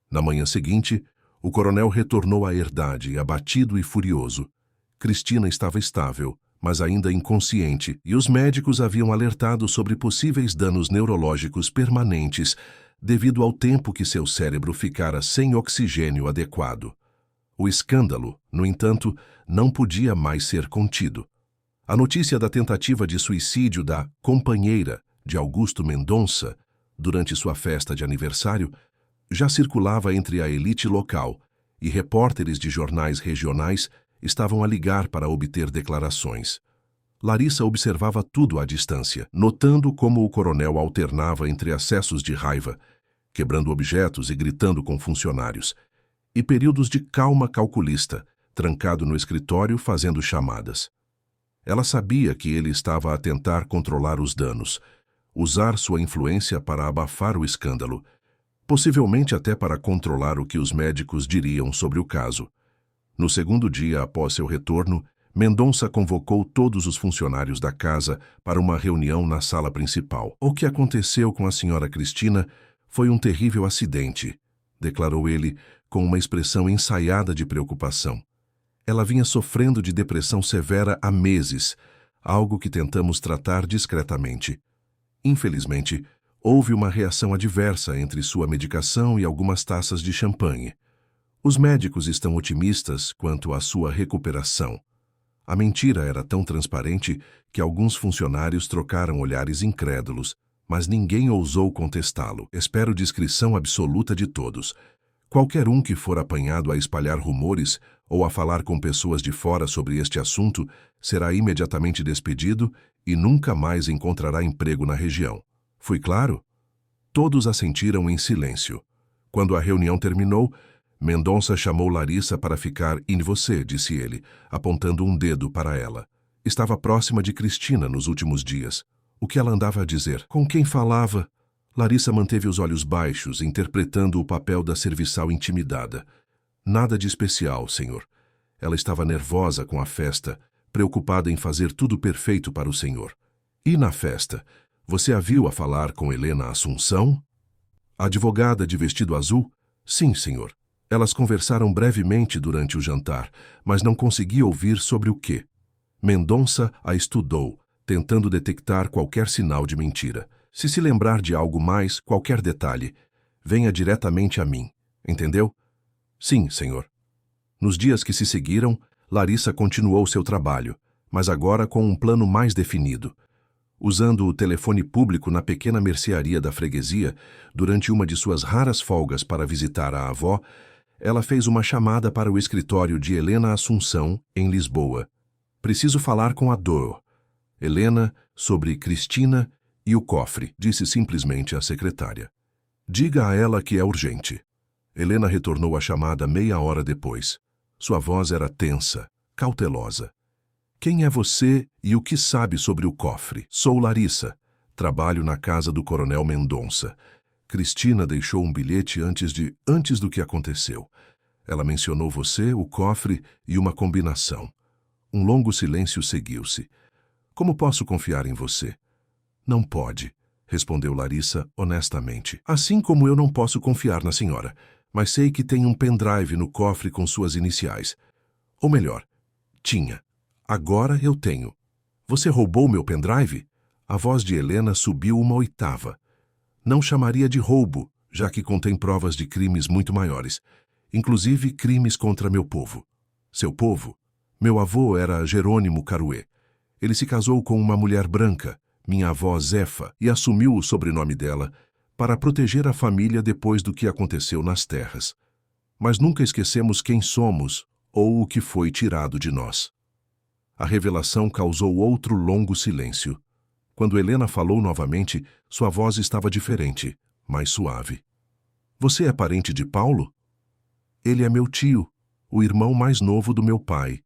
Na manhã seguinte, o coronel retornou à Herdade, abatido e furioso. Cristina estava estável, mas ainda inconsciente, e os médicos haviam alertado sobre possíveis danos neurológicos permanentes devido ao tempo que seu cérebro ficara sem oxigênio adequado. O escândalo, no entanto, não podia mais ser contido. A notícia da tentativa de suicídio da companheira de Augusto Mendonça, durante sua festa de aniversário, já circulava entre a elite local e repórteres de jornais regionais estavam a ligar para obter declarações. Larissa observava tudo à distância, notando como o coronel alternava entre acessos de raiva, quebrando objetos e gritando com funcionários, e períodos de calma calculista, trancado no escritório fazendo chamadas. Ela sabia que ele estava a tentar controlar os danos, usar sua influência para abafar o escândalo, possivelmente até para controlar o que os médicos diriam sobre o caso. No segundo dia após seu retorno, Mendonça convocou todos os funcionários da casa para uma reunião na sala principal. O que aconteceu com a senhora Cristina foi um terrível acidente, declarou ele com uma expressão ensaiada de preocupação. Ela vinha sofrendo de depressão severa há meses, algo que tentamos tratar discretamente. Infelizmente, houve uma reação adversa entre sua medicação e algumas taças de champanhe. Os médicos estão otimistas quanto à sua recuperação. A mentira era tão transparente que alguns funcionários trocaram olhares incrédulos, mas ninguém ousou contestá-lo. Espero discrição absoluta de todos. Qualquer um que for apanhado a espalhar rumores ou a falar com pessoas de fora sobre este assunto será imediatamente despedido e nunca mais encontrará emprego na região. Fui claro? Todos assentiram em silêncio. Quando a reunião terminou, Mendonça chamou Larissa para ficar em você, disse ele, apontando um dedo para ela. Estava próxima de Cristina nos últimos dias. O que ela andava a dizer? Com quem falava? Larissa manteve os olhos baixos, interpretando o papel da serviçal intimidada. Nada de especial, senhor. Ela estava nervosa com a festa, preocupada em fazer tudo perfeito para o senhor. E na festa, você a viu a falar com Helena Assunção? A advogada de vestido azul? Sim, senhor. Elas conversaram brevemente durante o jantar, mas não consegui ouvir sobre o quê. Mendonça a estudou, tentando detectar qualquer sinal de mentira. Se lembrar de algo mais, qualquer detalhe, venha diretamente a mim. Entendeu? Sim, senhor. Nos dias que se seguiram, Larissa continuou seu trabalho, mas agora com um plano mais definido. Usando o telefone público na pequena mercearia da freguesia, durante uma de suas raras folgas para visitar a avó, ela fez uma chamada para o escritório de Helena Assunção, em Lisboa. Preciso falar com a Dor. Helena, sobre Cristina e o cofre, disse simplesmente a secretária. Diga a ela que é urgente. Helena retornou a chamada meia hora depois. Sua voz era tensa, cautelosa. Quem é você e o que sabe sobre o cofre? Sou Larissa. Trabalho na casa do coronel Mendonça. Cristina deixou um bilhete antes do que aconteceu. Ela mencionou você, o cofre e uma combinação. Um longo silêncio seguiu-se. Como posso confiar em você? Não pode, respondeu Larissa honestamente. Assim como eu não posso confiar na senhora, mas sei que tem um pendrive no cofre com suas iniciais. Ou melhor, tinha. Agora eu tenho. Você roubou meu pendrive? A voz de Helena subiu uma oitava. Não chamaria de roubo, já que contém provas de crimes muito maiores, inclusive crimes contra meu povo. Seu povo? Meu avô era Jerônimo Caruê. Ele se casou com uma mulher branca, minha avó Zefa, e assumiu o sobrenome dela para proteger a família depois do que aconteceu nas terras. Mas nunca esquecemos quem somos ou o que foi tirado de nós. A revelação causou outro longo silêncio. Quando Helena falou novamente, sua voz estava diferente, mais suave. Você é parente de Paulo? Ele é meu tio, o irmão mais novo do meu pai.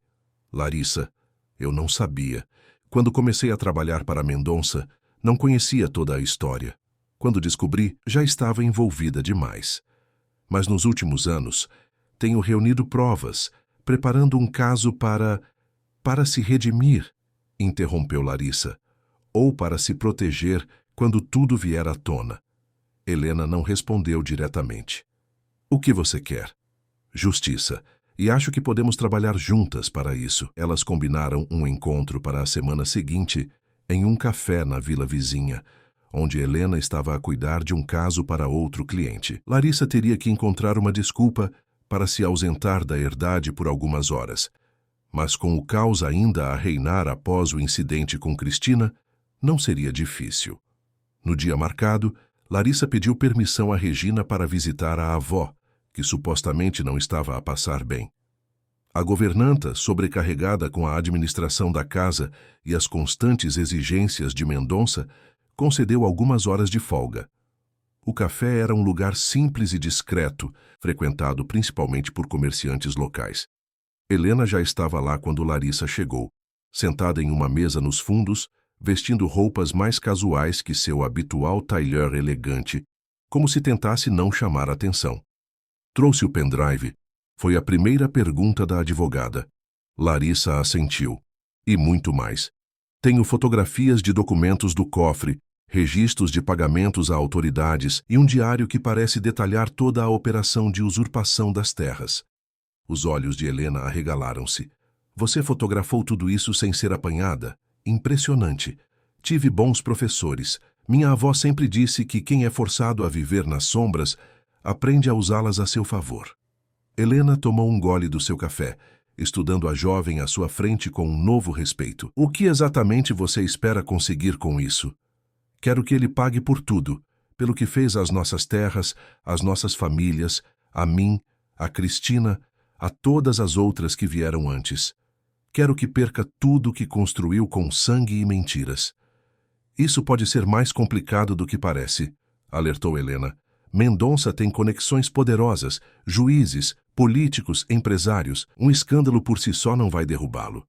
Larissa, eu não sabia. Quando comecei a trabalhar para Mendonça, não conhecia toda a história. Quando descobri, já estava envolvida demais. Mas nos últimos anos, tenho reunido provas, preparando um caso para se redimir, interrompeu Larissa, ou para se proteger quando tudo vier à tona. Helena não respondeu diretamente. O que você quer? Justiça. E acho que podemos trabalhar juntas para isso. Elas combinaram um encontro para a semana seguinte em um café na vila vizinha, onde Helena estava a cuidar de um caso para outro cliente. Larissa teria que encontrar uma desculpa para se ausentar da herdade por algumas horas. Mas com o caos ainda a reinar após o incidente com Cristina, não seria difícil. No dia marcado, Larissa pediu permissão a Regina para visitar a avó, que supostamente não estava a passar bem. A governanta, sobrecarregada com a administração da casa e as constantes exigências de Mendonça, concedeu algumas horas de folga. O café era um lugar simples e discreto, frequentado principalmente por comerciantes locais. Helena já estava lá quando Larissa chegou, sentada em uma mesa nos fundos, vestindo roupas mais casuais que seu habitual tailleur elegante, como se tentasse não chamar atenção. Trouxe o pendrive. Foi a primeira pergunta da advogada. Larissa assentiu. E muito mais. Tenho fotografias de documentos do cofre, registros de pagamentos a autoridades e um diário que parece detalhar toda a operação de usurpação das terras. Os olhos de Helena arregalaram-se. Você fotografou tudo isso sem ser apanhada? Impressionante. Tive bons professores. Minha avó sempre disse que quem é forçado a viver nas sombras aprende a usá-las a seu favor. Helena tomou um gole do seu café, estudando a jovem à sua frente com um novo respeito. O que exatamente você espera conseguir com isso? Quero que ele pague por tudo, pelo que fez às nossas terras, às nossas famílias, a mim, a Cristina, a todas as outras que vieram antes. Quero que perca tudo que construiu com sangue e mentiras. Isso pode ser mais complicado do que parece, alertou Helena. Mendonça tem conexões poderosas, juízes, políticos, empresários. Um escândalo por si só não vai derrubá-lo.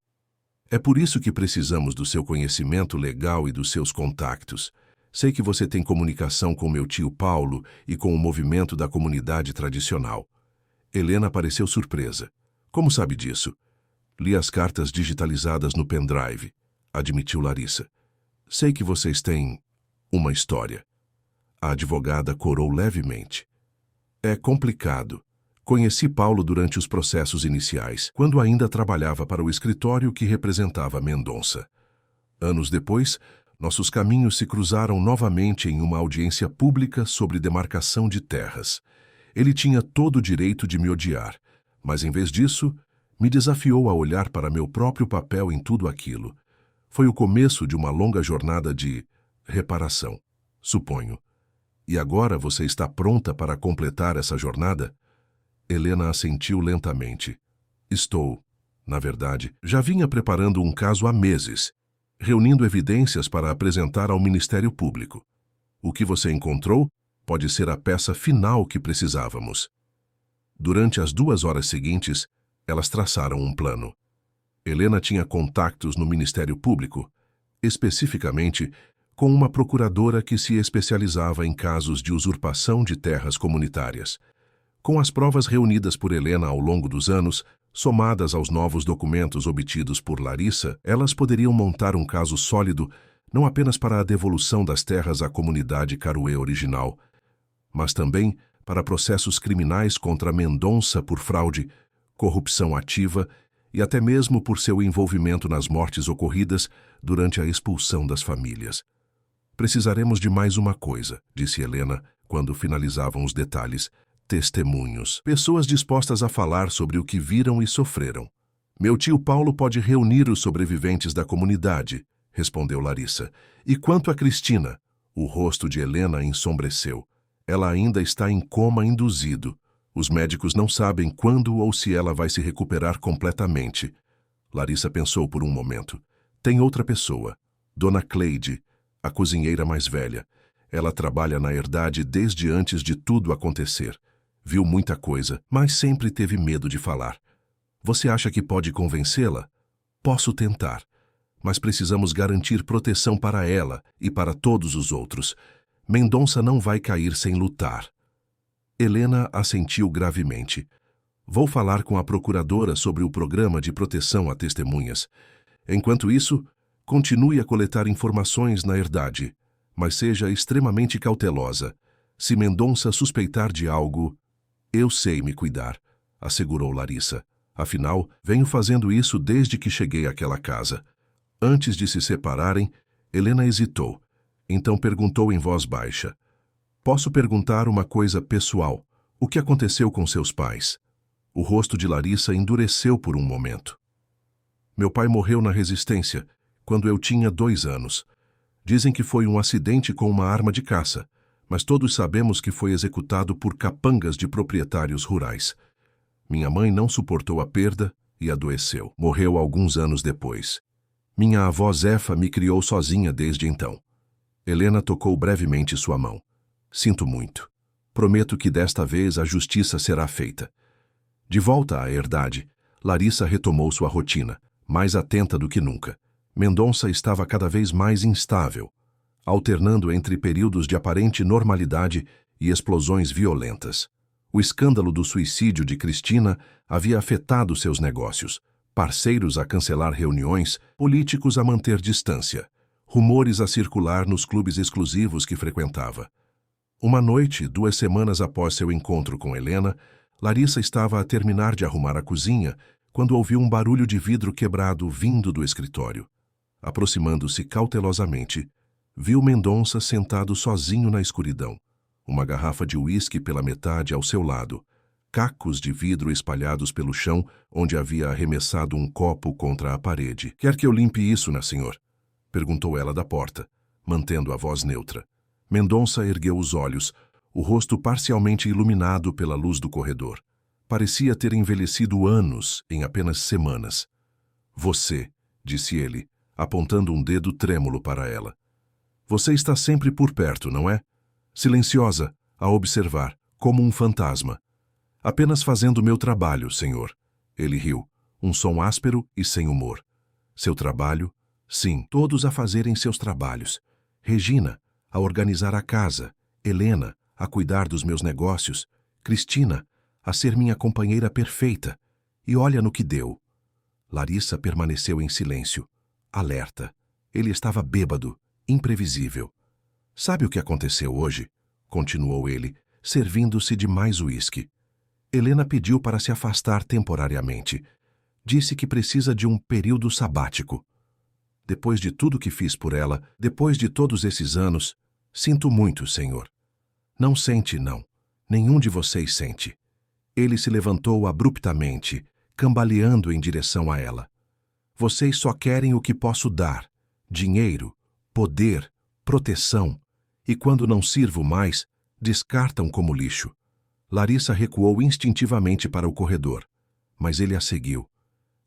É por isso que precisamos do seu conhecimento legal e dos seus contactos. Sei que você tem comunicação com meu tio Paulo e com o movimento da comunidade tradicional. Helena pareceu surpresa. Como sabe disso? Li as cartas digitalizadas no pendrive, admitiu Larissa. Sei que vocês têm uma história. A advogada corou levemente. É complicado. Conheci Paulo durante os processos iniciais, quando ainda trabalhava para o escritório que representava Mendonça. Anos depois, nossos caminhos se cruzaram novamente em uma audiência pública sobre demarcação de terras. Ele tinha todo o direito de me odiar, mas em vez disso, me desafiou a olhar para meu próprio papel em tudo aquilo. Foi o começo de uma longa jornada de reparação, suponho. E agora você está pronta para completar essa jornada? Helena assentiu lentamente. Estou, na verdade, já vinha preparando um caso há meses, reunindo evidências para apresentar ao Ministério Público. O que você encontrou pode ser a peça final que precisávamos. Durante as 2 horas seguintes, elas traçaram um plano. Helena tinha contactos no Ministério Público, especificamente com uma procuradora que se especializava em casos de usurpação de terras comunitárias. Com as provas reunidas por Helena ao longo dos anos, somadas aos novos documentos obtidos por Larissa, elas poderiam montar um caso sólido não apenas para a devolução das terras à comunidade Caruê original, mas também para processos criminais contra Mendonça por fraude, corrupção ativa e até mesmo por seu envolvimento nas mortes ocorridas durante a expulsão das famílias. Precisaremos de mais uma coisa, disse Helena, quando finalizavam os detalhes. Testemunhos. Pessoas dispostas a falar sobre o que viram e sofreram. Meu tio Paulo pode reunir os sobreviventes da comunidade, respondeu Larissa. E quanto a Cristina? O rosto de Helena ensombreceu. Ela ainda está em coma induzido. Os médicos não sabem quando ou se ela vai se recuperar completamente. Larissa pensou por um momento. Tem outra pessoa. Dona Cleide, a cozinheira mais velha. Ela trabalha na herdade desde antes de tudo acontecer. Viu muita coisa, mas sempre teve medo de falar. Você acha que pode convencê-la? Posso tentar, mas precisamos garantir proteção para ela e para todos os outros. Mendonça não vai cair sem lutar. Helena assentiu gravemente. Vou falar com a procuradora sobre o programa de proteção a testemunhas. Enquanto isso, continue a coletar informações na herdade, mas seja extremamente cautelosa. Se Mendonça suspeitar de algo, eu sei me cuidar, assegurou Larissa. Afinal, venho fazendo isso desde que cheguei àquela casa. Antes de se separarem, Helena hesitou. Então perguntou em voz baixa: Posso perguntar uma coisa pessoal? O que aconteceu com seus pais? O rosto de Larissa endureceu por um momento. Meu pai morreu na resistência, quando eu tinha 2 anos. Dizem que foi um acidente com uma arma de caça, mas todos sabemos que foi executado por capangas de proprietários rurais. Minha mãe não suportou a perda e adoeceu. Morreu alguns anos depois. Minha avó Zefa me criou sozinha desde então. Helena tocou brevemente sua mão. Sinto muito. Prometo que desta vez a justiça será feita. De volta à herdade, Larissa retomou sua rotina, mais atenta do que nunca. Mendonça estava cada vez mais instável, alternando entre períodos de aparente normalidade e explosões violentas. O escândalo do suicídio de Cristina havia afetado seus negócios, parceiros a cancelar reuniões, políticos a manter distância, rumores a circular nos clubes exclusivos que frequentava. Uma noite, 2 semanas após seu encontro com Helena, Larissa estava a terminar de arrumar a cozinha quando ouviu um barulho de vidro quebrado vindo do escritório. Aproximando-se cautelosamente, viu Mendonça sentado sozinho na escuridão, uma garrafa de uísque pela metade ao seu lado, cacos de vidro espalhados pelo chão onde havia arremessado um copo contra a parede. Quer que eu limpe isso, né, senhor? Perguntou ela da porta, mantendo a voz neutra. Mendonça ergueu os olhos, o rosto parcialmente iluminado pela luz do corredor. Parecia ter envelhecido anos em apenas semanas. Você, disse ele, apontando um dedo trêmulo para ela. Você está sempre por perto, não é? Silenciosa, a observar, como um fantasma. Apenas fazendo meu trabalho, senhor. Ele riu, um som áspero e sem humor. Seu trabalho? Sim, todos a fazerem seus trabalhos. Regina, a organizar a casa. Helena, a cuidar dos meus negócios. Cristina, a ser minha companheira perfeita. E olha no que deu. Larissa permaneceu em silêncio, alerta. Ele estava bêbado, imprevisível. Sabe o que aconteceu hoje? Continuou ele, servindo-se de mais uísque. Helena pediu para se afastar temporariamente. Disse que precisa de um período sabático. Depois de tudo que fiz por ela, depois de todos esses anos, sinto muito, senhor. Não sente, não. Nenhum de vocês sente. Ele se levantou abruptamente, cambaleando em direção a ela. Vocês só querem o que posso dar: dinheiro, poder, proteção. E quando não sirvo mais, descartam como lixo. Larissa recuou instintivamente para o corredor, mas ele a seguiu.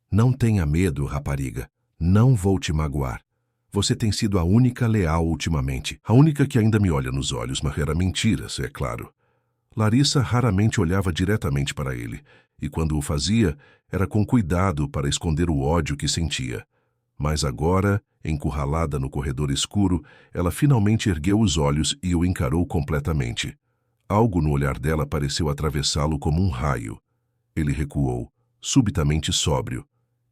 Não tenha medo, rapariga. Não vou te magoar. Você tem sido a única leal ultimamente. A única que ainda me olha nos olhos, mas era mentiras, é claro. Larissa raramente olhava diretamente para ele, e quando o fazia, era com cuidado para esconder o ódio que sentia. Mas agora, encurralada no corredor escuro, ela finalmente ergueu os olhos e o encarou completamente. Algo no olhar dela pareceu atravessá-lo como um raio. Ele recuou, subitamente sóbrio.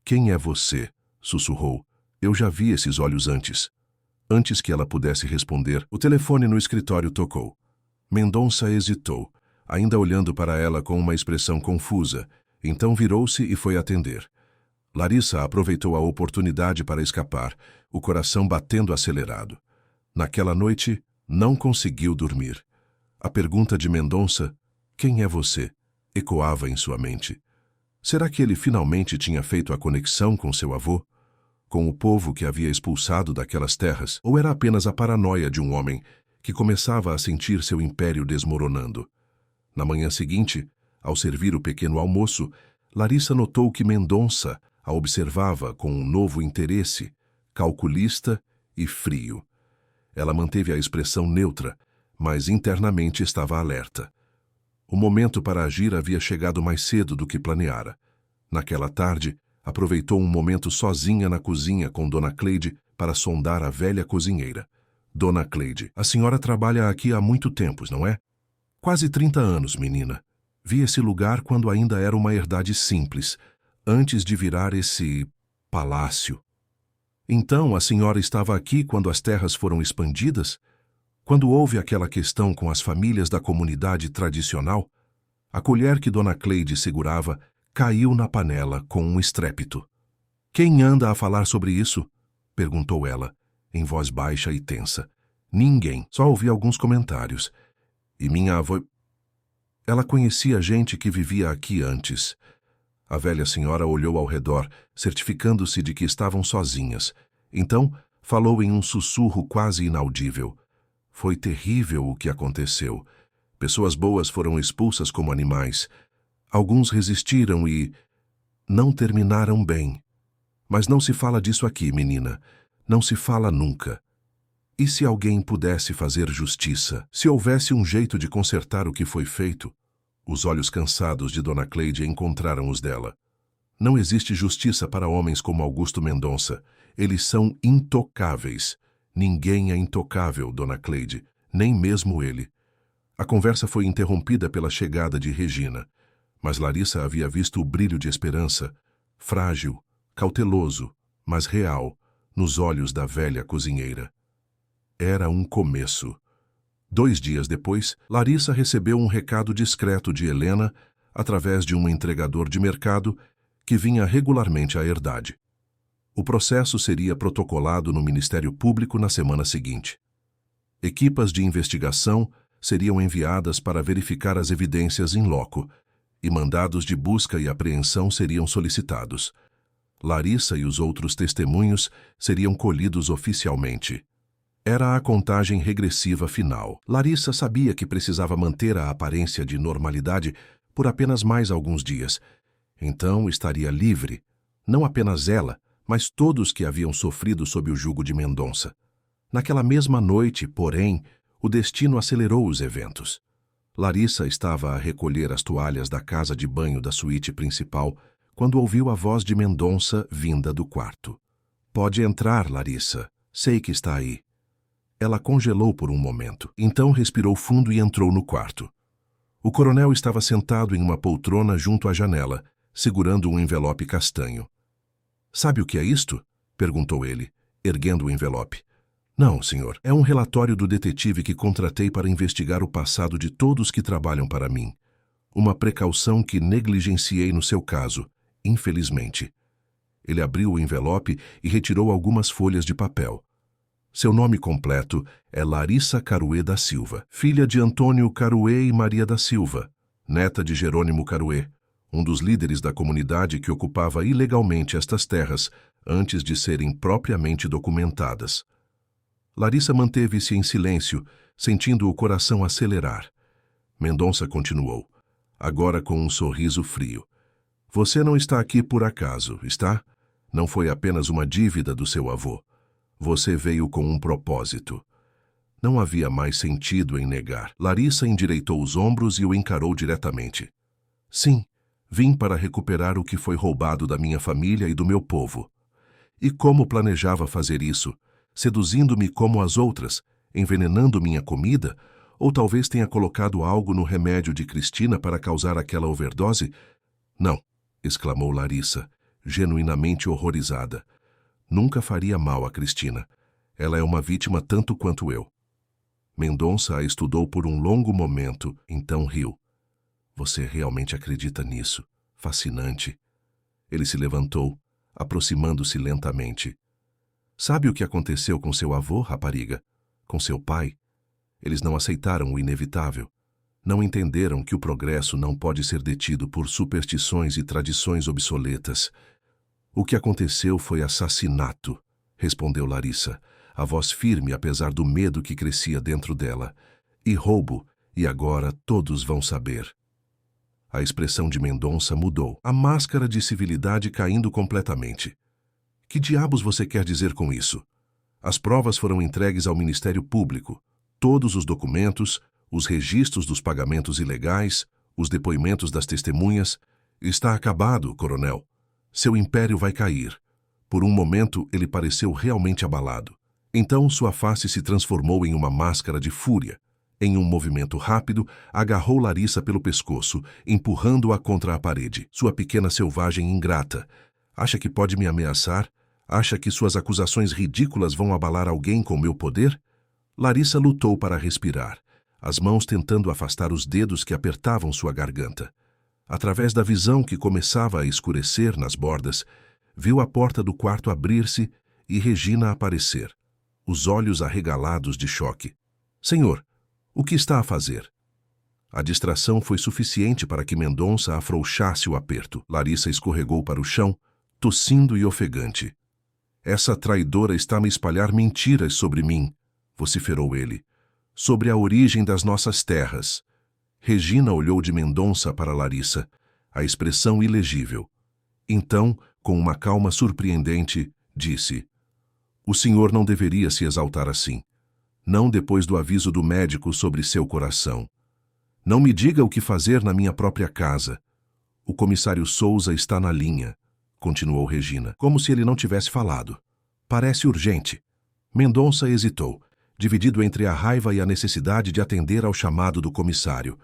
Quem é você? Sussurrou. Eu já vi esses olhos antes. Antes que ela pudesse responder, o telefone no escritório tocou. Mendonça hesitou, ainda olhando para ela com uma expressão confusa. Então virou-se e foi atender. Larissa aproveitou a oportunidade para escapar, o coração batendo acelerado. Naquela noite, não conseguiu dormir. A pergunta de Mendonça, quem é você? Ecoava em sua mente. Será que ele finalmente tinha feito a conexão com seu avô? Com o povo que havia expulsado daquelas terras? Ou era apenas a paranoia de um homem que começava a sentir seu império desmoronando? Na manhã seguinte, ao servir o pequeno almoço, Larissa notou que Mendonça a observava com um novo interesse, calculista e frio. Ela manteve a expressão neutra, mas internamente estava alerta. O momento para agir havia chegado mais cedo do que planeara. Naquela tarde, aproveitou um momento sozinha na cozinha com Dona Cleide para sondar a velha cozinheira. Dona Cleide, a senhora trabalha aqui há muito tempo, não é? Quase 30 anos, menina. Vi esse lugar quando ainda era uma herdade simples, antes de virar esse palácio. Então, a senhora estava aqui quando as terras foram expandidas? Quando houve aquela questão com as famílias da comunidade tradicional? A colher que Dona Cleide segurava caiu na panela com um estrépito. Quem anda a falar sobre isso? Perguntou ela, em voz baixa e tensa. Ninguém. Só ouvi alguns comentários. E minha avó... Ela conhecia gente que vivia aqui antes. A velha senhora olhou ao redor, certificando-se de que estavam sozinhas. Então, falou em um sussurro quase inaudível. Foi terrível o que aconteceu. Pessoas boas foram expulsas como animais. Alguns resistiram e... não terminaram bem. Mas não se fala disso aqui, menina. Não se fala nunca. E se alguém pudesse fazer justiça? Se houvesse um jeito de consertar o que foi feito? Os olhos cansados de Dona Cleide encontraram os dela. Não existe justiça para homens como Augusto Mendonça. Eles são intocáveis. Ninguém é intocável, Dona Cleide, nem mesmo ele. A conversa foi interrompida pela chegada de Regina, mas Larissa havia visto o brilho de esperança, frágil, cauteloso, mas real, nos olhos da velha cozinheira. Era um começo. 2 dias depois, Larissa recebeu um recado discreto de Helena, através de um entregador de mercado, que vinha regularmente à Herdade. O processo seria protocolado no Ministério Público na semana seguinte. Equipas de investigação seriam enviadas para verificar as evidências in loco, e mandados de busca e apreensão seriam solicitados. Larissa e os outros testemunhos seriam colhidos oficialmente. Era a contagem regressiva final. Larissa sabia que precisava manter a aparência de normalidade por apenas mais alguns dias. Então estaria livre, não apenas ela, mas todos que haviam sofrido sob o jugo de Mendonça. Naquela mesma noite, porém, o destino acelerou os eventos. Larissa estava a recolher as toalhas da casa de banho da suíte principal quando ouviu a voz de Mendonça vinda do quarto. "Pode entrar, Larissa. Sei que está aí." Ela congelou por um momento, então respirou fundo e entrou no quarto. O coronel estava sentado em uma poltrona junto à janela, segurando um envelope castanho. "Sabe o que é isto?" perguntou ele, erguendo o envelope. "Não, senhor. É um relatório do detetive que contratei para investigar o passado de todos que trabalham para mim. Uma precaução que negligenciei no seu caso, infelizmente." Ele abriu o envelope e retirou algumas folhas de papel. Seu nome completo é Larissa Caruê da Silva, filha de Antônio Caruê e Maria da Silva, neta de Jerônimo Caruê, um dos líderes da comunidade que ocupava ilegalmente estas terras antes de serem propriamente documentadas. Larissa manteve-se em silêncio, sentindo o coração acelerar. Mendonça continuou, agora com um sorriso frio. "Você não está aqui por acaso, está? Não foi apenas uma dívida do seu avô. Você veio com um propósito." Não havia mais sentido em negar. Larissa endireitou os ombros e o encarou diretamente. "Sim, vim para recuperar o que foi roubado da minha família e do meu povo. E como planejava fazer isso? Seduzindo-me como as outras, envenenando minha comida? Ou talvez tenha colocado algo no remédio de Cristina para causar aquela overdose?" "Não", exclamou Larissa, genuinamente horrorizada. "Nunca faria mal a Cristina. Ela é uma vítima tanto quanto eu." Mendonça a estudou por um longo momento, então riu. "Você realmente acredita nisso? Fascinante." Ele se levantou, aproximando-se lentamente. "Sabe o que aconteceu com seu avô, rapariga? Com seu pai? Eles não aceitaram o inevitável. Não entenderam que o progresso não pode ser detido por superstições e tradições obsoletas. O que aconteceu foi assassinato", respondeu Larissa, a voz firme apesar do medo que crescia dentro dela. "E roubo, e agora todos vão saber." A expressão de Mendonça mudou, a máscara de civilidade caindo completamente. "Que diabos você quer dizer com isso? As provas foram entregues ao Ministério Público. Todos os documentos, os registros dos pagamentos ilegais, os depoimentos das testemunhas. Está acabado, coronel. Seu império vai cair." Por um momento, ele pareceu realmente abalado. Então, sua face se transformou em uma máscara de fúria. Em um movimento rápido, agarrou Larissa pelo pescoço, empurrando-a contra a parede. "Sua pequena selvagem ingrata. Acha que pode me ameaçar? Acha que suas acusações ridículas vão abalar alguém com meu poder?" Larissa lutou para respirar, as mãos tentando afastar os dedos que apertavam sua garganta. Através da visão que começava a escurecer nas bordas, viu a porta do quarto abrir-se e Regina aparecer. os olhos arregalados de choque. Senhor, o que está a fazer? A distração foi suficiente para que Mendonça afrouxasse o aperto. Larissa escorregou para o chão, tossindo e ofegante. Essa traidora está a me espalhar mentiras sobre mim, vociferou ele. Sobre a origem das nossas terras. Regina olhou de Mendonça para Larissa, a expressão ilegível. Então, com uma calma surpreendente, disse: O senhor não deveria se exaltar assim. Não depois do aviso do médico sobre seu coração. Não me diga o que fazer na minha própria casa. O comissário Souza está na linha, continuou Regina, como se ele não tivesse falado. Parece urgente. Mendonça hesitou, dividido entre a raiva e a necessidade de atender ao chamado do comissário,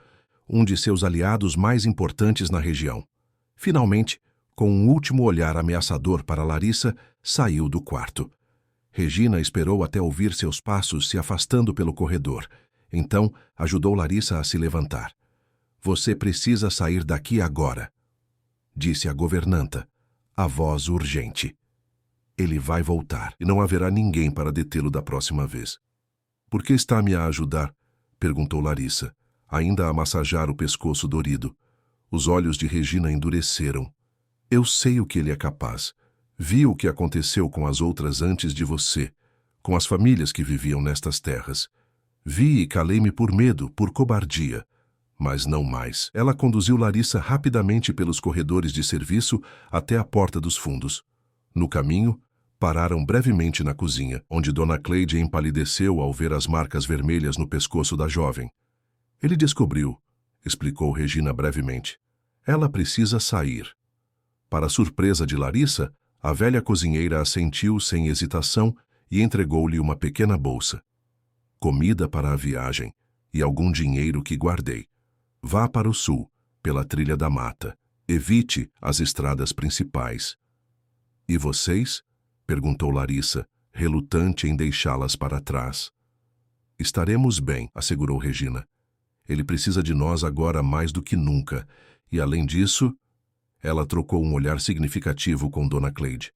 um de seus aliados mais importantes na região. Finalmente, com um último olhar ameaçador para Larissa, saiu do quarto. Regina esperou até ouvir seus passos se afastando pelo corredor. Então, ajudou Larissa a se levantar. Você precisa sair daqui agora, disse a governanta, a voz urgente. Ele vai voltar e não haverá ninguém para detê-lo da próxima vez. Por que está-me a ajudar? Perguntou Larissa, ainda a massajar o pescoço dorido. Os olhos de Regina endureceram. Eu sei o que ele é capaz. Vi o que aconteceu com as outras antes de você, com as famílias que viviam nestas terras. Vi e calei-me por medo, por cobardia. Mas não mais. Ela conduziu Larissa rapidamente pelos corredores de serviço até a porta dos fundos. No caminho, pararam brevemente na cozinha, onde Dona Cleide empalideceu ao ver as marcas vermelhas no pescoço da jovem. Ele descobriu, explicou Regina brevemente. Ela precisa sair. Para surpresa de Larissa, a velha cozinheira assentiu sem hesitação e entregou-lhe uma pequena bolsa. Comida para a viagem e algum dinheiro que guardei. Vá para o sul, pela trilha da mata. Evite as estradas principais. E vocês? Perguntou Larissa, relutante em deixá-las para trás. Estaremos bem, assegurou Regina. Ele precisa de nós agora mais do que nunca. E além disso, ela trocou um olhar significativo com Dona Cleide.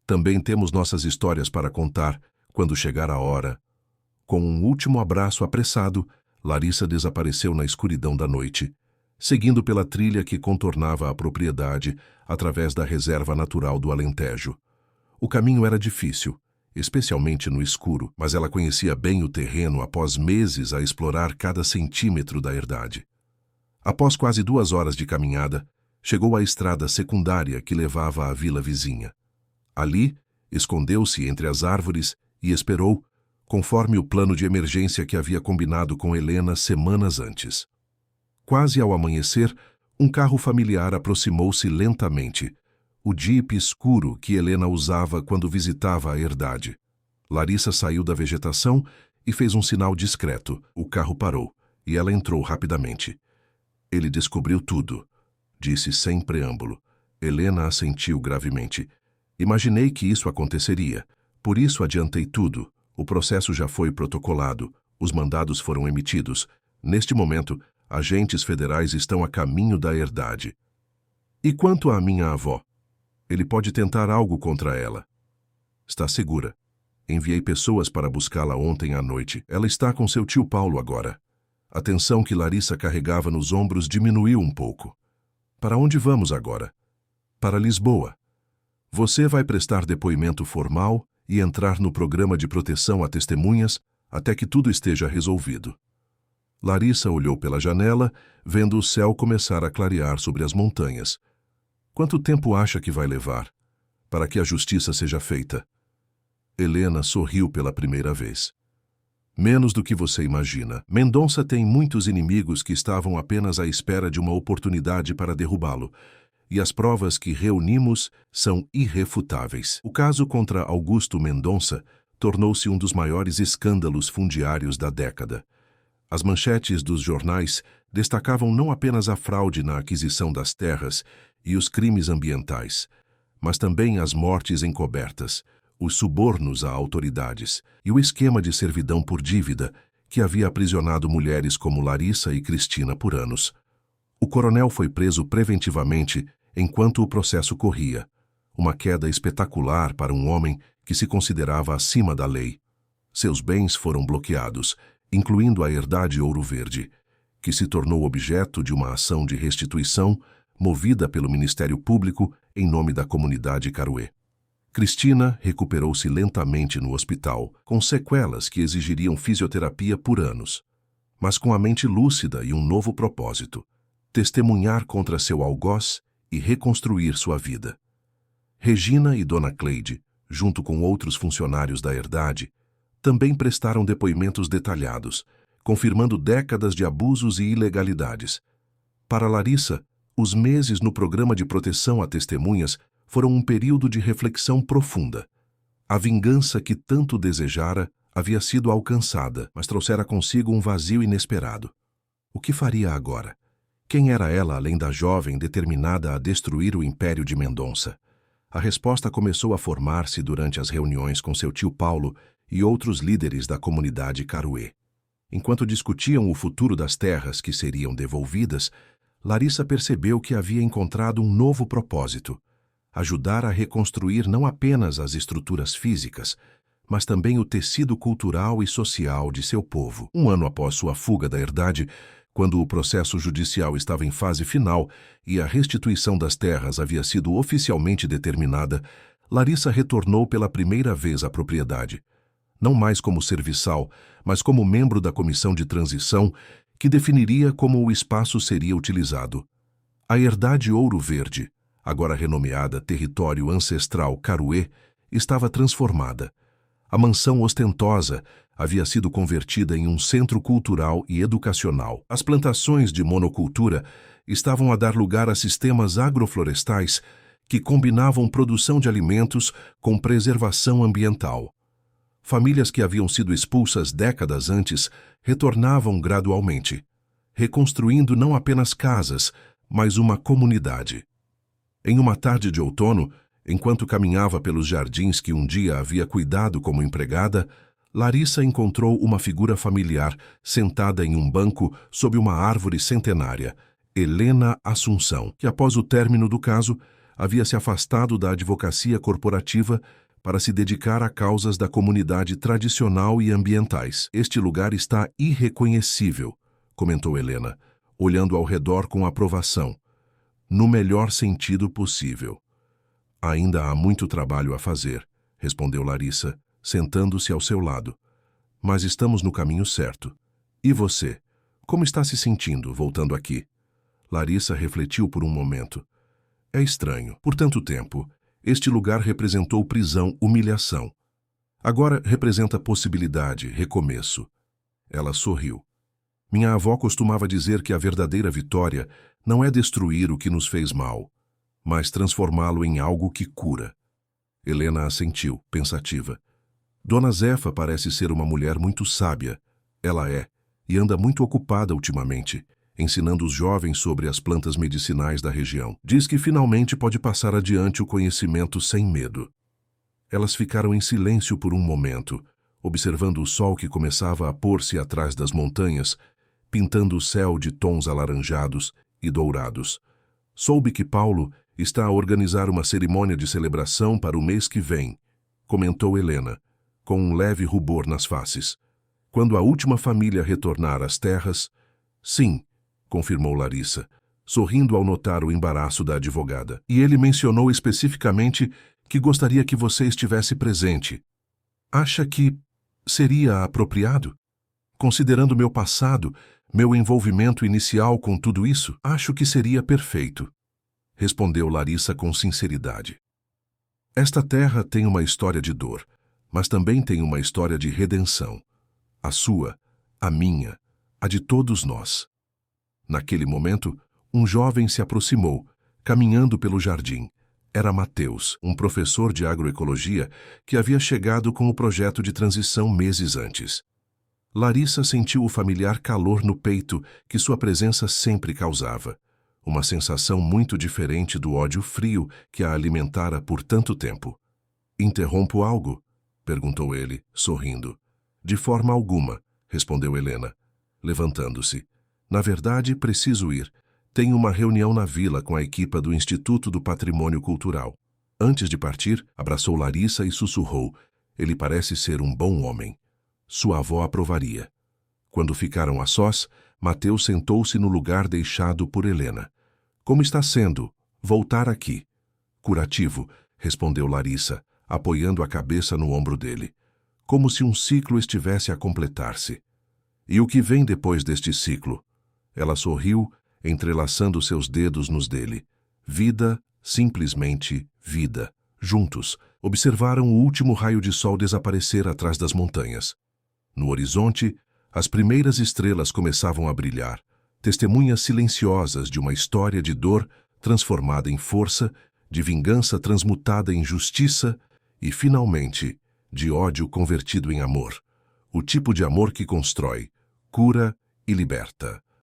Também temos nossas histórias para contar quando chegar a hora. Com um último abraço apressado, Larissa desapareceu na escuridão da noite, seguindo pela trilha que contornava a propriedade através da reserva natural do Alentejo. O caminho era difícil, especialmente no escuro, mas ela conhecia bem o terreno após meses a explorar cada centímetro da herdade. Após quase 2 horas de caminhada, chegou à estrada secundária que levava à vila vizinha. Ali, escondeu-se entre as árvores e esperou, conforme o plano de emergência que havia combinado com Helena semanas antes. Quase ao amanhecer, um carro familiar aproximou-se lentamente, o Jeep escuro que Helena usava quando visitava a herdade. Larissa saiu da vegetação e fez um sinal discreto. O carro parou e ela entrou rapidamente. Ele descobriu tudo, disse sem preâmbulo. Helena assentiu gravemente. Imaginei que isso aconteceria, por isso adiantei tudo. O processo já foi protocolado, os mandados foram emitidos. Neste momento, agentes federais estão a caminho da herdade. E quanto à minha avó? Ele pode tentar algo contra ela. Está segura. Enviei pessoas para buscá-la ontem à noite. Ela está com seu tio Paulo agora. A tensão que Larissa carregava nos ombros diminuiu um pouco. Para onde vamos agora? Para Lisboa. Você vai prestar depoimento formal e entrar no programa de proteção a testemunhas até que tudo esteja resolvido. Larissa olhou pela janela, vendo o céu começar a clarear sobre as montanhas. Quanto tempo acha que vai levar para que a justiça seja feita? Helena sorriu pela primeira vez. Menos do que você imagina. Mendonça tem muitos inimigos que estavam apenas à espera de uma oportunidade para derrubá-lo. E as provas que reunimos são irrefutáveis. O caso contra Augusto Mendonça tornou-se um dos maiores escândalos fundiários da década. As manchetes dos jornais destacavam não apenas a fraude na aquisição das terras e os crimes ambientais, mas também as mortes encobertas, os subornos a autoridades e o esquema de servidão por dívida que havia aprisionado mulheres como Larissa e Cristina por anos. O coronel foi preso preventivamente enquanto o processo corria, uma queda espetacular para um homem que se considerava acima da lei. Seus bens foram bloqueados, incluindo a herdade Ouro Verde, que se tornou objeto de uma ação de restituição movida pelo Ministério Público em nome da comunidade Carué. Cristina recuperou-se lentamente no hospital, com sequelas que exigiriam fisioterapia por anos, mas com a mente lúcida e um novo propósito: testemunhar contra seu algoz e reconstruir sua vida. Regina e Dona Cleide, junto com outros funcionários da herdade, também prestaram depoimentos detalhados, confirmando décadas de abusos e ilegalidades. Para Larissa, os meses no programa de proteção a testemunhas foram um período de reflexão profunda. A vingança que tanto desejara havia sido alcançada, mas trouxera consigo um vazio inesperado. O que faria agora? Quem era ela além da jovem determinada a destruir o império de Mendonça? A resposta começou a formar-se durante as reuniões com seu tio Paulo e outros líderes da comunidade Carué. Enquanto discutiam o futuro das terras que seriam devolvidas, Larissa percebeu que havia encontrado um novo propósito: ajudar a reconstruir não apenas as estruturas físicas, mas também o tecido cultural e social de seu povo. Um ano após sua fuga da herdade, quando o processo judicial estava em fase final e a restituição das terras havia sido oficialmente determinada, Larissa retornou pela primeira vez à propriedade, não mais como serviçal, mas como membro da comissão de transição que definiria como o espaço seria utilizado. A herdade Ouro Verde, agora renomeada Território Ancestral Carué, estava transformada. A mansão ostentosa havia sido convertida em um centro cultural e educacional. As plantações de monocultura estavam a dar lugar a sistemas agroflorestais que combinavam produção de alimentos com preservação ambiental. Famílias que haviam sido expulsas décadas antes retornavam gradualmente, reconstruindo não apenas casas, mas uma comunidade. Em uma tarde de outono, enquanto caminhava pelos jardins que um dia havia cuidado como empregada, Larissa encontrou uma figura familiar sentada em um banco sob uma árvore centenária, Helena Assunção, que após o término do caso havia se afastado da advocacia corporativa para se dedicar a causas da comunidade tradicional e ambientais. Este lugar está irreconhecível, comentou Helena, olhando ao redor com aprovação, no melhor sentido possível. Ainda há muito trabalho a fazer, respondeu Larissa, sentando-se ao seu lado. Mas estamos no caminho certo. E você? Como está se sentindo voltando aqui? Larissa refletiu por um momento. É estranho. Por tanto tempo, este lugar representou prisão, humilhação. Agora representa possibilidade, recomeço. Ela sorriu. Minha avó costumava dizer que a verdadeira vitória não é destruir o que nos fez mal, mas transformá-lo em algo que cura. Helena assentiu, pensativa. Dona Zefa parece ser uma mulher muito sábia. Ela é, e anda muito ocupada ultimamente, ensinando os jovens sobre as plantas medicinais da região. Diz que finalmente pode passar adiante o conhecimento sem medo. Elas ficaram em silêncio por um momento, observando o sol que começava a pôr-se atrás das montanhas, pintando o céu de tons alaranjados e dourados. Soube que Paulo está a organizar uma cerimônia de celebração para o mês que vem, comentou Helena, com um leve rubor nas faces. Quando a última família retornar às terras... Sim, confirmou Larissa, sorrindo ao notar o embaraço da advogada. E ele mencionou especificamente que gostaria que você estivesse presente. Acha que seria apropriado? Considerando meu passado, meu envolvimento inicial com tudo isso, acho que seria perfeito, respondeu Larissa com sinceridade. Esta terra tem uma história de dor, mas também tem uma história de redenção. A sua, a minha, a de todos nós. Naquele momento, um jovem se aproximou, caminhando pelo jardim. Era Mateus, um professor de agroecologia que havia chegado com o projeto de transição meses antes. Larissa sentiu o familiar calor no peito que sua presença sempre causava, uma sensação muito diferente do ódio frio que a alimentara por tanto tempo. Interrompo algo? Perguntou ele, sorrindo. De forma alguma, respondeu Helena, levantando-se. Na verdade, preciso ir. Tenho uma reunião na vila com a equipa do Instituto do Patrimônio Cultural. Antes de partir, abraçou Larissa e sussurrou. Ele parece ser um bom homem. Sua avó aprovaria. Quando ficaram a sós, Mateus sentou-se no lugar deixado por Helena. Como está sendo? Voltar aqui. Curativo, respondeu Larissa, apoiando a cabeça no ombro dele. Como se um ciclo estivesse a completar-se. E o que vem depois deste ciclo? Ela sorriu, entrelaçando seus dedos nos dele. Vida, simplesmente vida. Juntos, observaram o último raio de sol desaparecer atrás das montanhas. No horizonte, as primeiras estrelas começavam a brilhar, testemunhas silenciosas de uma história de dor transformada em força, de vingança transmutada em justiça e, finalmente, de ódio convertido em amor. O tipo de amor que constrói, cura e liberta.